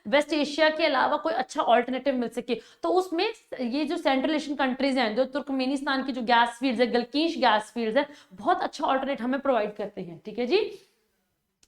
वेस्ट एशिया के अलावा कोई अच्छा ऑल्टरनेटिव मिल सके। तो उसमें ये जो सेंट्रल एशियन कंट्रीज हैं, जो तुर्कमेनिस्तान की जो गैस फील्ड्स है, गलकीश गैस फील्ड्स है, बहुत अच्छा ऑल्टरनेट हमें प्रोवाइड करते हैं, ठीक है जी।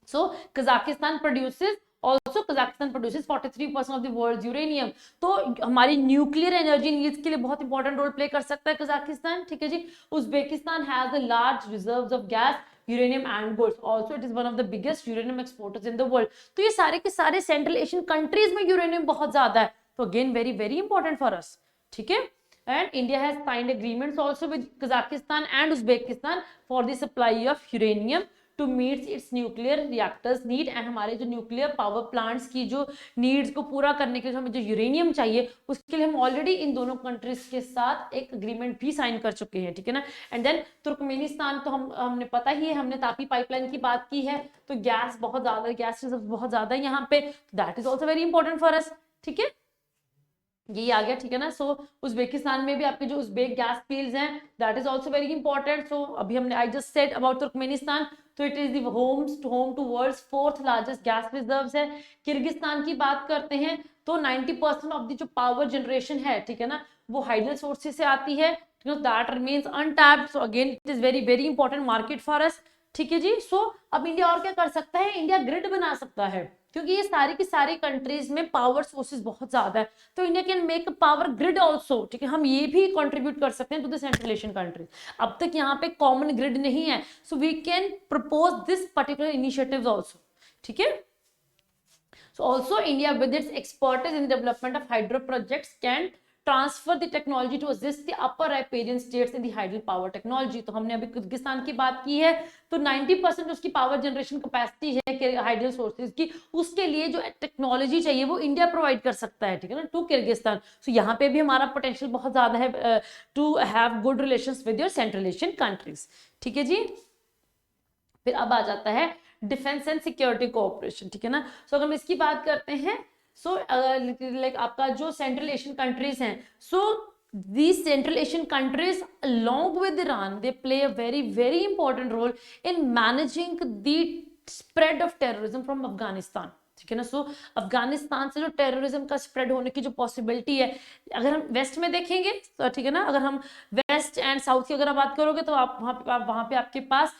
So Kazakhstan produces also Kazakhstan produces 43% of the world's uranium, तो हमारी न्यूक्लियर एनर्जी नीड्स के लिए बहुत इंपॉर्टेंट रोल प्ले कर सकता है कजाकिस्तान, ठीक है जी। Uzbekistan has the large reserves of gas, uranium and gold, also it is one of the biggest uranium exporters in the world. तो ये सारे के सारे सेंट्रल एशियन कंट्रीज में यूरेनियम बहुत ज्यादा है, तो again very very important for us, ठीक है। And India has signed agreements also with Kazakhstan and Uzbekistan for the supply of uranium to meet its nuclear reactors need, and हमारे जो nuclear power plants की जो needs को पूरा करने के लिए हमें जो यूरेनियम चाहिए उसके लिए हम ऑलरेडी इन दोनों कंट्रीज के साथ एक अग्रीमेंट भी साइन कर चुके हैं, ठीक है ना। एंड देन तुर्कमेनिस्तान तो हमने पता ही है, हमने तापी पाइपलाइन की बात की है, तो गैस बहुत ज्यादा, गैस रिजर्व बहुत ज्यादा है यहाँ पे, that is also very important for us, ठीक है, ये आ गया, ठीक है ना। सो उज्बेकिस्तान में भी आपके जो उज्बेक गैस फील्ड्स हैं that is also very important. So अभी हमने I just said about Turkmenistan, तो it is the home to world's 4th largest gas reserves है। किर्गिस्तान की बात करते हैं तो 90% ऑफ द जो पावर जनरेशन है, ठीक है ना, वो हाइडल सोर्सेज से आती है, that remains untapped. So again it is very very important market for us, ठीक है जी। सो अब इंडिया और क्या कर सकता है, इंडिया ग्रिड बना सकता है, क्योंकि ये सारी की सारी कंट्रीज में पावर सोर्सेज बहुत ज्यादा है, तो India can make a power grid also, ठीक है, हम ये भी कंट्रीब्यूट कर सकते हैं to the Central Asian countries. अब तक यहाँ पे कॉमन ग्रिड नहीं है, so we can propose this particular initiatives also, ठीक है। So also India with its expertise in the development of hydro projects can transfer the technology to assist the upper riparian states in the hydro power technology। तो हमने अभी Kyrgyzstan की बात की है, तो 90% उसकी पावर जनरेशन कैपेसिटी है हाइडल सोर्सेज की, उसके लिए जो टेक्नोलॉजी चाहिए वो इंडिया प्रोवाइड कर सकता है, ठीक है ना, टू किर्गिस्तान। सो यहाँ पे भी हमारा पोटेंशियल बहुत ज्यादा है to have good relations with your Central Asian countries, ठीक है जी। फिर अब आ जाता है डिफेंस एंड सिक्योरिटी कोऑपरेशन, ठीक है ना। सो अगर हम इसकी बात करते हैं, सो लाइक आपका जो सेंट्रल एशियन कंट्रीज हैं, सो these Central Asian countries along with Iran, they play a very very important role in managing the spread of terrorism from Afghanistan, ठीक है ना। सो अफगानिस्तान से जो टेररिज्म का स्प्रेड होने की जो पॉसिबिलिटी है, अगर हम वेस्ट में देखेंगे तो ठीक है ना, अगर हम वेस्ट एंड साउथ की अगर बात करोगे तो आप वहां पे आपके पास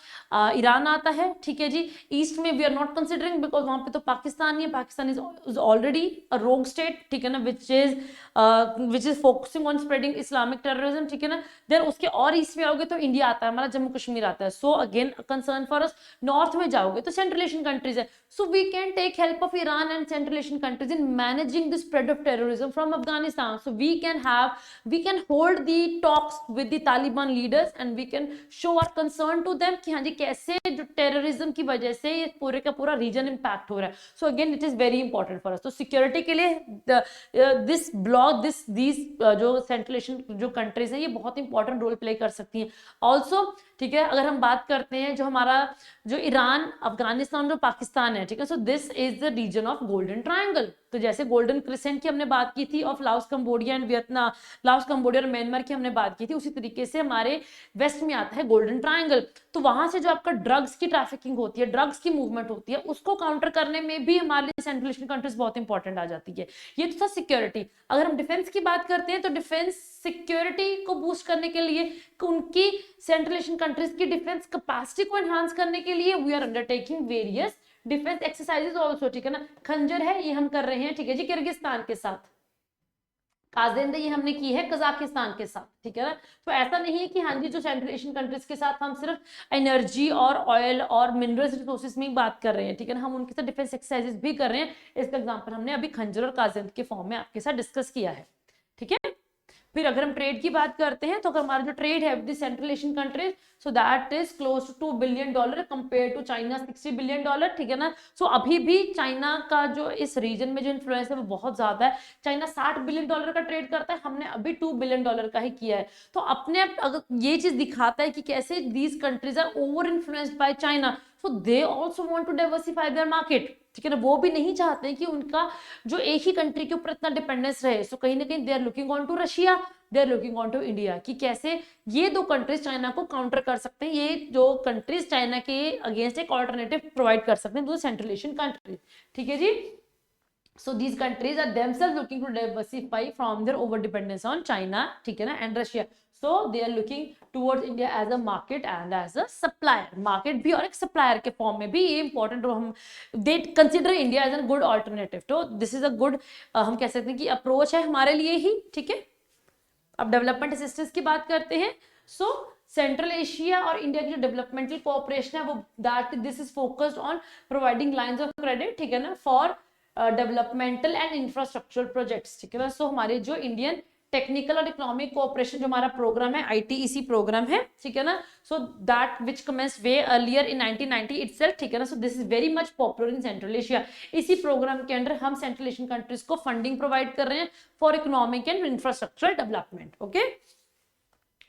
ईरान आता है, ठीक है जी। ईस्ट में we are not considering because वहां पे तो पाकिस्तान ही है, पाकिस्तान इज ऑलरेडी अ रोग स्टेट, ठीक है ना, which is focusing on spreading Islamic terrorism, ठीक है ना। देन उसके और ईस्ट में आओगे तो इंडिया आता है, हमारा जम्मू कश्मीर आता है। So again concern for us. North में जाओगे तो सेंट्रल एशियन कंट्रीज है, so we can take help of Iran and Central Asian countries in managing the spread of terrorism from Afghanistan. So we can hold the talks with the Taliban leaders and we can show our concern to them कि हाँ जी कैसे जो terrorism की वजह से ये पूरे का पूरा रीजन इम्पैक्ट हो रहा है। So again it is very important for अस। तो सिक्योरिटी के लिए दिस ब्लॉक दीज जो सेंट्रल एशियन जो कंट्रीज हैं ये बहुत इंपॉर्टेंट रोल प्ले कर सकती हैं ऑल्सो, ठीक है। अगर हम बात करते हैं जो हमारा जो ईरान, अफगानिस्तान, जो पाकिस्तान है, ठीक है, so this is the region of golden triangle. तो जैसे गोल्डन क्रिसेंट की हमने बात की थी of Laos, Cambodia and Vietnam, Laos, Cambodia और म्यांमार की हमने बात की थी, उसी तरीके से हमारे वेस्ट में आता है गोल्डन ट्रायंगल। तो वहां से जो आपका ड्रग्स की ट्रैफिकिंग होती है, ड्रग्स की मूवमेंट होती है, उसको काउंटर करने में भी हमारे लिए सेंट्रल एशियन कंट्रीज बहुत इंपॉर्टेंट आ जाती है। ये तो था सिक्योरिटी। अगर हम डिफेंस की बात करते हैं तो डिफेंस सिक्योरिटी को बूस्ट करने के लिए, उनकी सेंट्रल एशियन कंट्रीज की डिफेंस कैपेसिटी को एनहांस करने के लिए we are undertaking various defence exercises also, ठीक है ना। खंजर है ये हम कर रहे हैं, ठीक है जी, किर्गिस्तान के साथ। काजिंदा ये हमने की है कजाकिस्तान के साथ, ठीक है ना। तो ऐसा नहीं है कि हाँ जी जो सेंट्रल एशियन कंट्रीज के साथ हम सिर्फ एनर्जी और ऑयल और मिनरल्स रिसोर्सेज में बात कर रहे हैं, ठीक है ना, हम उनके साथ डिफेंस एक्सरसाइजेस भी कर रहे हैं। इसका एग्जांपल हमने अभी खंजर और काजिंद के फॉर्म में आपके साथ डिस्कस किया है, ठीक है। फिर अगर हम ट्रेड की बात करते हैं तो अगर हमारा जो ट्रेड है with Central Asian countries, so that is close to $2 billion compare to China $60 billion, ठीक है ना। सो अभी भी चाइना का जो इस रीजन में जो इन्फ्लुएंस है वो बहुत ज्यादा है। चाइना $60 billion का ट्रेड करता है, हमने अभी $2 billion का ही किया है। तो अपने अगर ये चीज दिखाता है कि कैसे these countries are over influenced by China, so they also want to diversify their market, ठीक है ना। वो भी नहीं चाहते हैं कि उनका जो एक ही कंट्री के ऊपर इतना डिपेंडेंस रहे। सो कहीं ना कहीं they are looking on to Russia, they are looking on to India, कि कैसे ये दो कंट्रीज चाइना को काउंटर कर सकते हैं, ये जो कंट्रीज चाइना के अगेंस्ट एक ऑल्टरनेटिव प्रोवाइड कर सकते हैं टू सेंट्रल एशियन कंट्रीज, ठीक है जी। So these countries are themselves looking to diversify from their over dependence on China, ठीक है ना, and Russia. So they are looking towards India as a market and as a supplier. Market भी और एक supplier के form में भी ये important रहो। हम they consider India as a good alternative. तो this is a good हम कह सकते हैं कि अप्रोच है हमारे लिए ही, ठीक है। अब डेवलपमेंट असिस्टेंस की बात करते हैं। सो सेंट्रल एशिया और इंडिया की जो डेवलपमेंटल कोऑपरेशन है वो that this is focused on providing lines of credit, ठीक है ना, for developmental and infrastructural projects, ठीक है ना। सो हमारे जो इंडियन टेक्निकल और इकोनॉमिक कोऑपरेशन जो हमारा प्रोग्राम है, ITEC प्रोग्राम है, ठीक है ना, so that which commenced way earlier in 1990 itself, ठीक है ना, so this is very much popular in central Asia. इसी प्रोग्राम के अंडर हम सेंट्रल एशियन कंट्रीज को फंडिंग प्रोवाइड कर रहे हैं for economic and infrastructural development. Okay,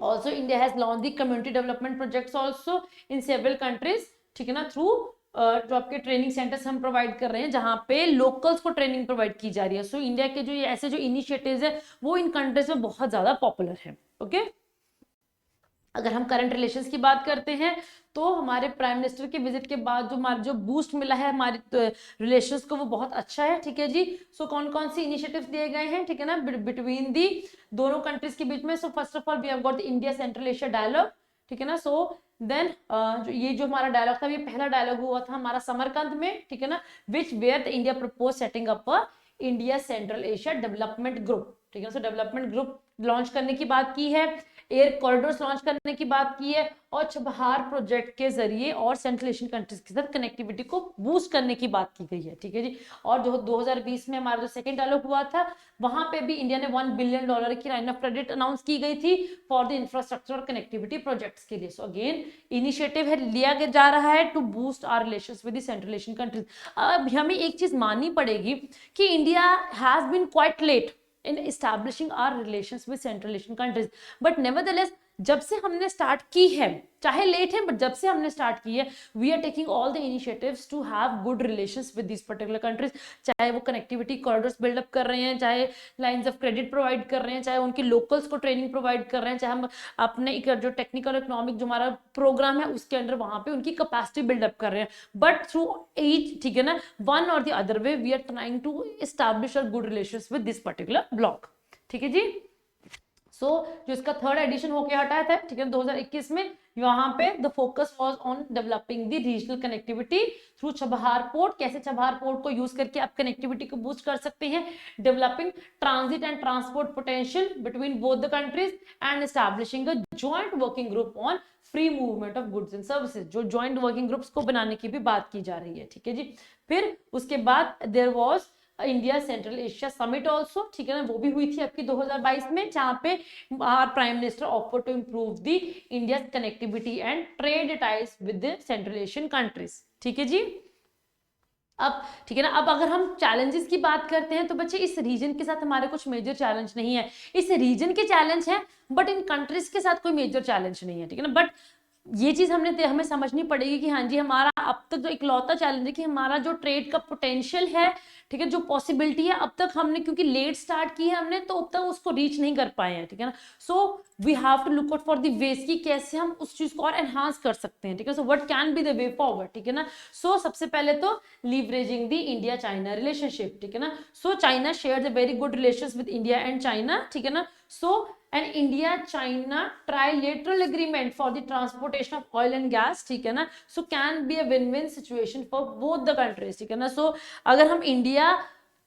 also India has launched the community development projects also in several countries, ठीक है ना, थ्रू जो आपके ट्रेनिंग सेंटर्स हम प्रोवाइड कर रहे हैं जहां पे लोकल्स को ट्रेनिंग प्रोवाइड की जा रही है। सो इंडिया के जो ये ऐसे जो इनिशिएटिव्स है वो इन कंट्रीज में बहुत ज्यादा पॉपुलर है। ओके, अगर हम करंट रिलेशंस की बात करते हैं तो हमारे प्राइम मिनिस्टर के विजिट के बाद जो हमारा जो बूस्ट मिला है हमारे रिलेशंस को वो बहुत अच्छा है। ठीक है जी, सो कौन कौन सी इनिशिएटिव्स दिए गए हैं, ठीक है ना, बिटवीन दी दोनों कंट्रीज के बीच में। So first of all we have got the India Central Asia dialogue, ठीक है ना। सो देन ये जो हमारा डायलॉग था ये पहला डायलॉग हुआ था हमारा समरकंद में, ठीक है ना, which where the India propose setting up a India Central Asia development group, ठीक है। सो डेवलपमेंट ग्रुप लॉन्च करने की बात की है, एयर कॉरिडोर्स लॉन्च करने की बात की है और छबहार प्रोजेक्ट के जरिए और सेंट्रल एशियन कंट्रीज के साथ कनेक्टिविटी को बूस्ट करने की बात की गई है। ठीक है जी, और जो 2020 में हमारा जो सेकंड डायलॉग हुआ था वहां पे भी इंडिया ने $1 बिलियन की लाइन ऑफ क्रेडिट अनाउंस की गई थी फॉर द इंफ्रास्ट्रक्चर और कनेक्टिविटी प्रोजेक्ट्स के लिए। सो अगेन इनिशिएटिव है लिया जा रहा है to boost our relations with the Central Asian countries. अब हमें एक चीज माननी पड़ेगी कि India has been quite late in establishing our relations with Central Asian countries, but nevertheless जब से हमने स्टार्ट की है, चाहे लेट है बट जब से हमने स्टार्ट की है, we are taking all the initiatives to have good relations with this particular countries. चाहे वो कनेक्टिविटी कॉरिडोर्स बिल्डअप कर रहे हैं, चाहे लाइंस ऑफ क्रेडिट प्रोवाइड कर रहे हैं, चाहे उनके लोकल्स को ट्रेनिंग प्रोवाइड कर रहे हैं, चाहे हम अपने जो टेक्निकल इकोनॉमिक जो हमारा प्रोग्राम है उसके अंडर वहां पे उनकी कैपेसिटी बिल्डअप कर रहे हैं। बट थ्रू ईच, ठीक है ना, वन और the other way we are trying to establish a good relations with this particular bloc. ठीक है जी, सो जो इसका थर्ड एडिशन होके हटाया था, ठीक है, 2021 में, यहाँ पे the focus was on developing the regional connectivity through Chabahar port. कैसे छबहार पोर्ट को यूज करके आप कनेक्टिविटी को बूस्ट कर सकते हैं, developing transit and transport potential between both the countries and establishing a joint working group on free movement of goods and services. जो joint working groups को बनाने की भी बात की जा रही है। ठीक है जी, फिर उसके बाद there was India Central Asia summit also, ठीक है ना, वो भी हुई थी आपकी 2022 में, जहां पे prime minister offer to improve the India connectivity and trade ties with the Central Asian countries. ठीक है जी, अब ठीक है ना, अब अगर हम चैलेंजेस की बात करते हैं तो बच्चे इस रीजन के साथ हमारे कुछ मेजर चैलेंज नहीं है। इस रीजन के चैलेंज है बट इन कंट्रीज के साथ कोई मेजर चैलेंज नहीं है। ठीक है ना, बट ये चीज हमें समझनी पड़ेगी कि हाँ जी, हमारा अब तक जो इकलौता चैलेंज है कि हमारा जो ट्रेड का पोटेंशियल है, ठीक है, जो पॉसिबिलिटी है, अब तक हमने क्योंकि लेट स्टार्ट की है हमने, तो अब तक उसको रीच नहीं कर पाए हैं। ठीक है ना, so we have to look out for the ways कि कैसे हम उस चीज को और एनहांस कर सकते हैं। ठीक है, so what can be the way forward. ठीक है ना, सो सबसे पहले तो leveraging the India China relationship. ठीक है ना, so China shares a very good relations with India and China. ठीक है ना, सो and India China trilateral agreement for the transportation of oil and gas, ठीक है ना, so can be a win-win situation for both the countries। ठीक है ना, so अगर हम इंडिया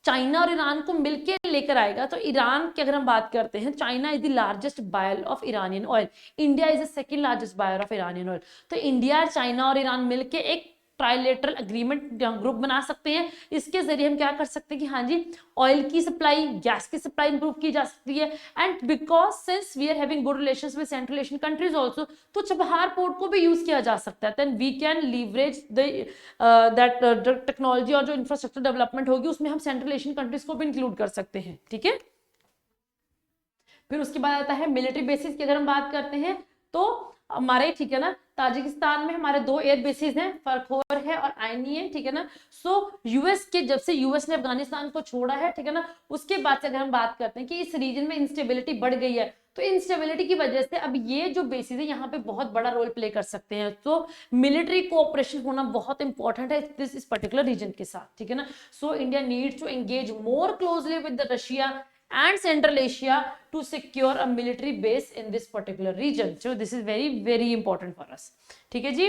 चाइना और ईरान को मिलके लेकर आएगा तो ईरान की अगर हम बात करते हैं, China is the largest buyer of Iranian oil, India is the second largest buyer of Iranian oil. तो इंडिया चाइना और ईरान मिलके एक ट्राइलेटरल अग्रीमेंट ग्रुप बना सकते हैं। इसके जरिए हम क्या कर सकते हैं कि हाँ जी, ऑयल की सप्लाई, गैस की सप्लाई इंप्रूव की जा सकती है। And because since we are having good relations with Central Asian countries also, तो छबहार पोर्ट को भी यूज किया जा सकता है। Then we can leverage that technology और जो इंफ्रास्ट्रक्चर डेवलपमेंट होगी उसमें हम सेंट्रल एशियन कंट्रीज को भी इंक्लूड कर सकते हैं। ठीक है, फिर उसके बाद आता है मिलिट्री बेसिस की अगर हम बात करते हैं तो हमारे, ठीक है ना, ताजिकिस्तान में हमारे 2 एयर बेसिस हैं, फरखोर है और आइनी है। ठीक है ना, सो यूएस के जब से यूएस ने अफगानिस्तान को छोड़ा है, ठीक है ना, उसके बाद से अगर हम बात करते हैं कि इस रीजन में इंस्टेबिलिटी बढ़ गई है, तो इंस्टेबिलिटी की वजह से अब ये जो बेसिस है यहाँ पे बहुत बड़ा रोल प्ले कर सकते हैं। तो मिलिट्री कोऑपरेशन होना बहुत इंपॉर्टेंट है इस पर्टिकुलर रीजन के साथ। ठीक है ना, so India needs to engage more closely with the Russia and Central Asia to secure a military base in this particular region. So this is very important for us. ठीक है जी,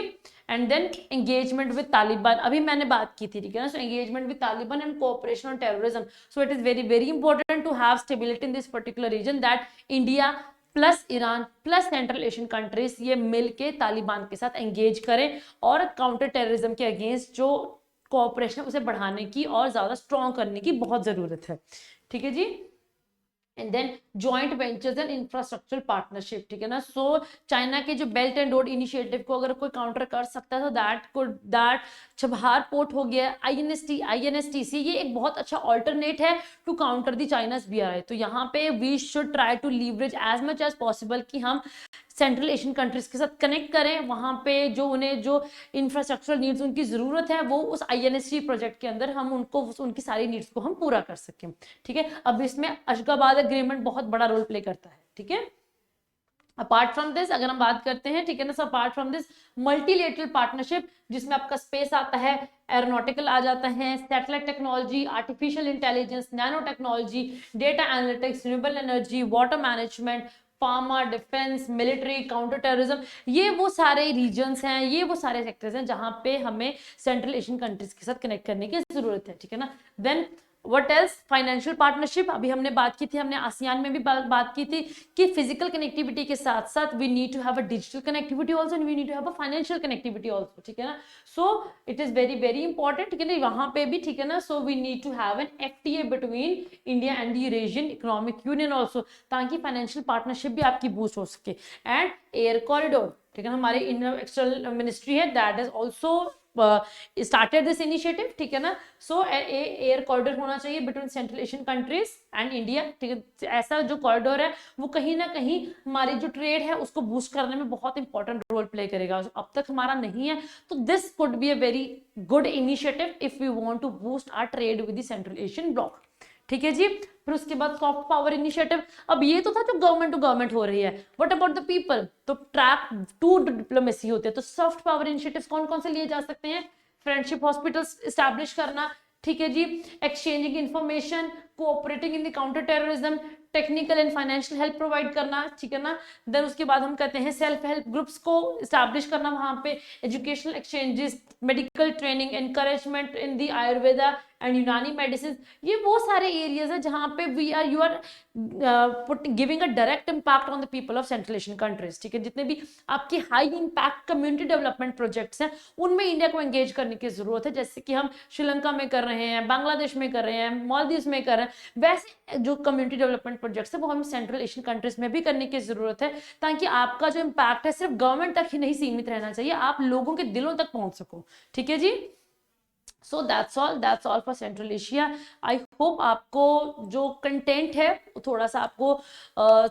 and then engagement with Taliban, अभी मैंने बात की थी। ठीक है ना, so engagement with Taliban and cooperation on terrorism. So it is very important to have stability in this particular region, that India plus Iran plus central Asian countries ये मिलके तालिबान के साथ एंगेज करें और काउंटर टेररिज्म के against जो cooperation उसे बढ़ाने की और ज्यादा स्ट्रॉन्ग करने की बहुत जरूरत है। ठीक है जी, and then joint ventures and infrastructure partnership, ठीक है ना। सो चाइना के जो बेल्ट एंड रोड इनिशिएटिव को अगर कोई काउंटर कर सकता है तो दैट छबहार पोर्ट हो गया, INSTC, ये एक बहुत अच्छा ऑल्टरनेट है to counter the China's BRI। तो यहाँ पे we should try to leverage as much as possible कि हम सेंट्रल एशियन कंट्रीज के साथ कनेक्ट करें, वहां पे जो उन्हें जो इंफ्रास्ट्रक्चरल नीड्स उनकी जरूरत है वो उस INST प्रोजेक्ट के अंदर हम उनको उनकी सारी नीड्स को हम पूरा कर सकें, ठीक है। अब इसमें अशगाबाद एग्रीमेंट बहुत बड़ा रोल प्ले करता है, ठीक है। अपार्ट फ्रॉम दिस अगर हम बात करते हैं, ठीक है ना, so apart from this multilateral partnership जिसमें आपका स्पेस आता है, एरोनॉटिकल आ जाता है, satellite technology, artificial intelligence, nano technology, data analytics, renewable energy, water management, pharma, defence, military, counter terrorism, ये वो सारे रीजन्स हैं, ये वो सारे सेक्टर्स हैं जहां पे हमें सेंट्रल एशियन कंट्रीज के साथ कनेक्ट करने की जरूरत है, ठीक है ना। Then what else, financial partnership, अभी हमने बात की थी, हमने आसियान में भी बात की थी कि फिजिकल कनेक्टिविटी के साथ साथ we need to have a digital connectivity also and we need to have a financial connectivity also, ठीक है ना। So it is very very important, ठीक है ना, वहां पे भी, ठीक है ना। So we need to have an FTA between India and the Eurasian economic union also, ताकि फाइनेंशियल पार्टनरशिप भी आपकी बूस्ट हो सके। एंड एयर कॉरिडोर, ठीक है ना, हमारे इंडियन एक्सटर्नल मिनिस्ट्री है that is also started this initiative, ठीक है ना। सो एयर कॉरिडोर होना चाहिए between central Asian countries and India, ठीक है। ऐसा जो कॉरिडोर है वो कहीं ना कहीं हमारी जो ट्रेड है उसको बूस्ट करने में बहुत इंपॉर्टेंट रोल प्ले करेगा, अब तक हमारा नहीं है। तो this could be a very good initiative if we want to boost our trade with the Central Asian bloc, ठीक है जी। फिर उसके बाद सॉफ्ट पावर इनिशिएटिव, अब ये तो था जो गवर्नमेंट टू गवर्नमेंट हो रही है, व्हाट अबाउट द पीपल, तो ट्रैक 2 डिप्लोमेसी होते हैं। तो सॉफ्ट पावर इनिशिएटिव्स कौन कौन से लिए जा सकते हैं, फ्रेंडशिप हॉस्पिटल्स एस्टैब्लिश करना, ठीक है जी, exchanging information, cooperating in the counter terrorism, technical and financial help provide करना, ठीक है ना। देन उसके बाद हम कहते हैं सेल्फ हेल्प ग्रुप्स को एस्टैब्लिश करना, वहां पे educational exchanges, medical training, encouragement in the Ayurveda and Unani medicine, ये वो सारे एरियाज है जहां पे you are giving a direct impact on the people of central Asian countries, ठीक है। जितने भी आपके high impact community development projects हैं उनमें इंडिया को एंगेज करने की जरूरत है, जैसे कि हम श्रीलंका में कर रहे हैं, बांग्लादेश में कर रहे हैं, मालदीव्स में कर रहे हैं। वैसे जो कम्युनिटी डेवलपमेंट प्रोजेक्ट्स है वो हम सेंट्रल एशियन कंट्रीज में भी करने की जरूरत है, ताकि आपका जो इम्पैक्ट है सिर्फ गवर्नमेंट तक ही नहीं सीमित रहना चाहिए, आप लोगों के दिलों तक पहुंच सको, ठीक है जी। So that's all for Central Asia. I hope आपको जो कंटेंट है थोड़ा सा आपको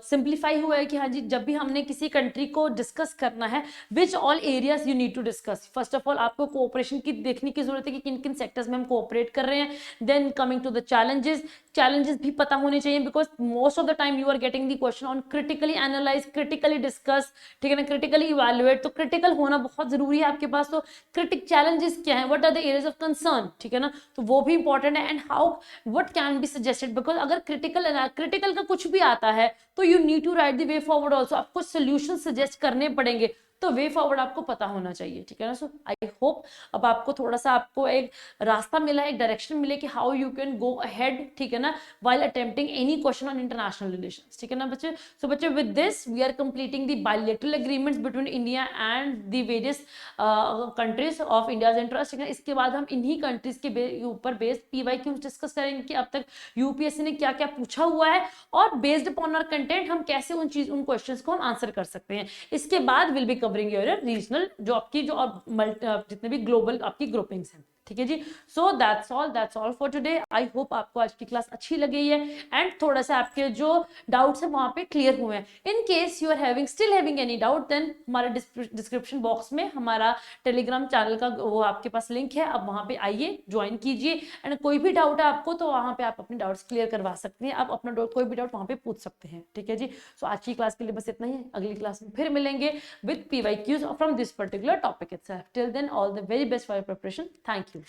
सिंप्लीफाई हुआ है कि हाँ जी, जब भी हमने किसी कंट्री को डिस्कस करना है, which all areas you need to discuss. First of all आपको कोऑपरेशन की देखने की जरूरत है कि किन किन सेक्टर्स में हम कोऑपरेट कर रहे हैं। Then coming to the challenges भी पता होने चाहिए, because most of the time you are getting the question on critically analyse, critically discuss, ठीक है ना, क्रिटिकली इवैल्यूएट। तो क्रिटिकल होना बहुत जरूरी है आपके पास। तो क्रिटिक चैलेंजेस क्या है, what are the areas of concern, ठीक है ना, तो वो भी इंपॉर्टेंट है। And how what can be suggested, because अगर क्रिटिकल का कुछ भी आता है तो you need to write the way forward also, आपको सोल्यूशन सजेस्ट करने पड़ेंगे, तो वे फॉरवर्ड आपको पता होना चाहिए, ठीक है ना। सो आई होप अब आपको थोड़ा सा आपको एक रास्ता मिला, एक डायरेक्शन मिले कि how you can go ahead, ठीक है ना, while attempting any question on international relations, ठीक है ना बच्चे। सो बच्चे with this we are completing the bilateral agreements between India and the various countries of India's interest, ठीक है। इसके बाद हम इन्हीं कंट्रीज के ऊपर बेस्ड PYQs डिस्कस करेंगे कि अब तक UPSC ने क्या क्या पूछा हुआ है, और बेस्ड अपॉन आवर कंटेंट हम कैसे उन क्वेश्चंस को हम आंसर कर सकते हैं। इसके बाद will be covering your regional जो आपकी जो जितने भी ग्लोबल आपकी ग्रुपिंग्स हैं, ठीक है जी। So that's all for today. I hope आपको आज की क्लास अच्छी लगी है एंड थोड़ा सा आपके जो डाउट्स हैं वहां पे क्लियर हुए हैं। In case you are still having any doubt, then हमारे डिस्क्रिप्शन बॉक्स में हमारा टेलीग्राम चैनल का वो आपके पास लिंक है, अब वहां पे आइए, ज्वाइन कीजिए, एंड कोई भी डाउट है आपको तो वहां पे आप अपने डाउट्स क्लियर करवा सकते हैं, आप अपना कोई भी डाउट वहां पे पूछ सकते हैं, ठीक है जी। सो आज की क्लास के लिए बस इतना ही है, अगली क्लास में फिर मिलेंगे with PYQs from this particular topic itself. Till then, all the very best for your preparation. Thank you.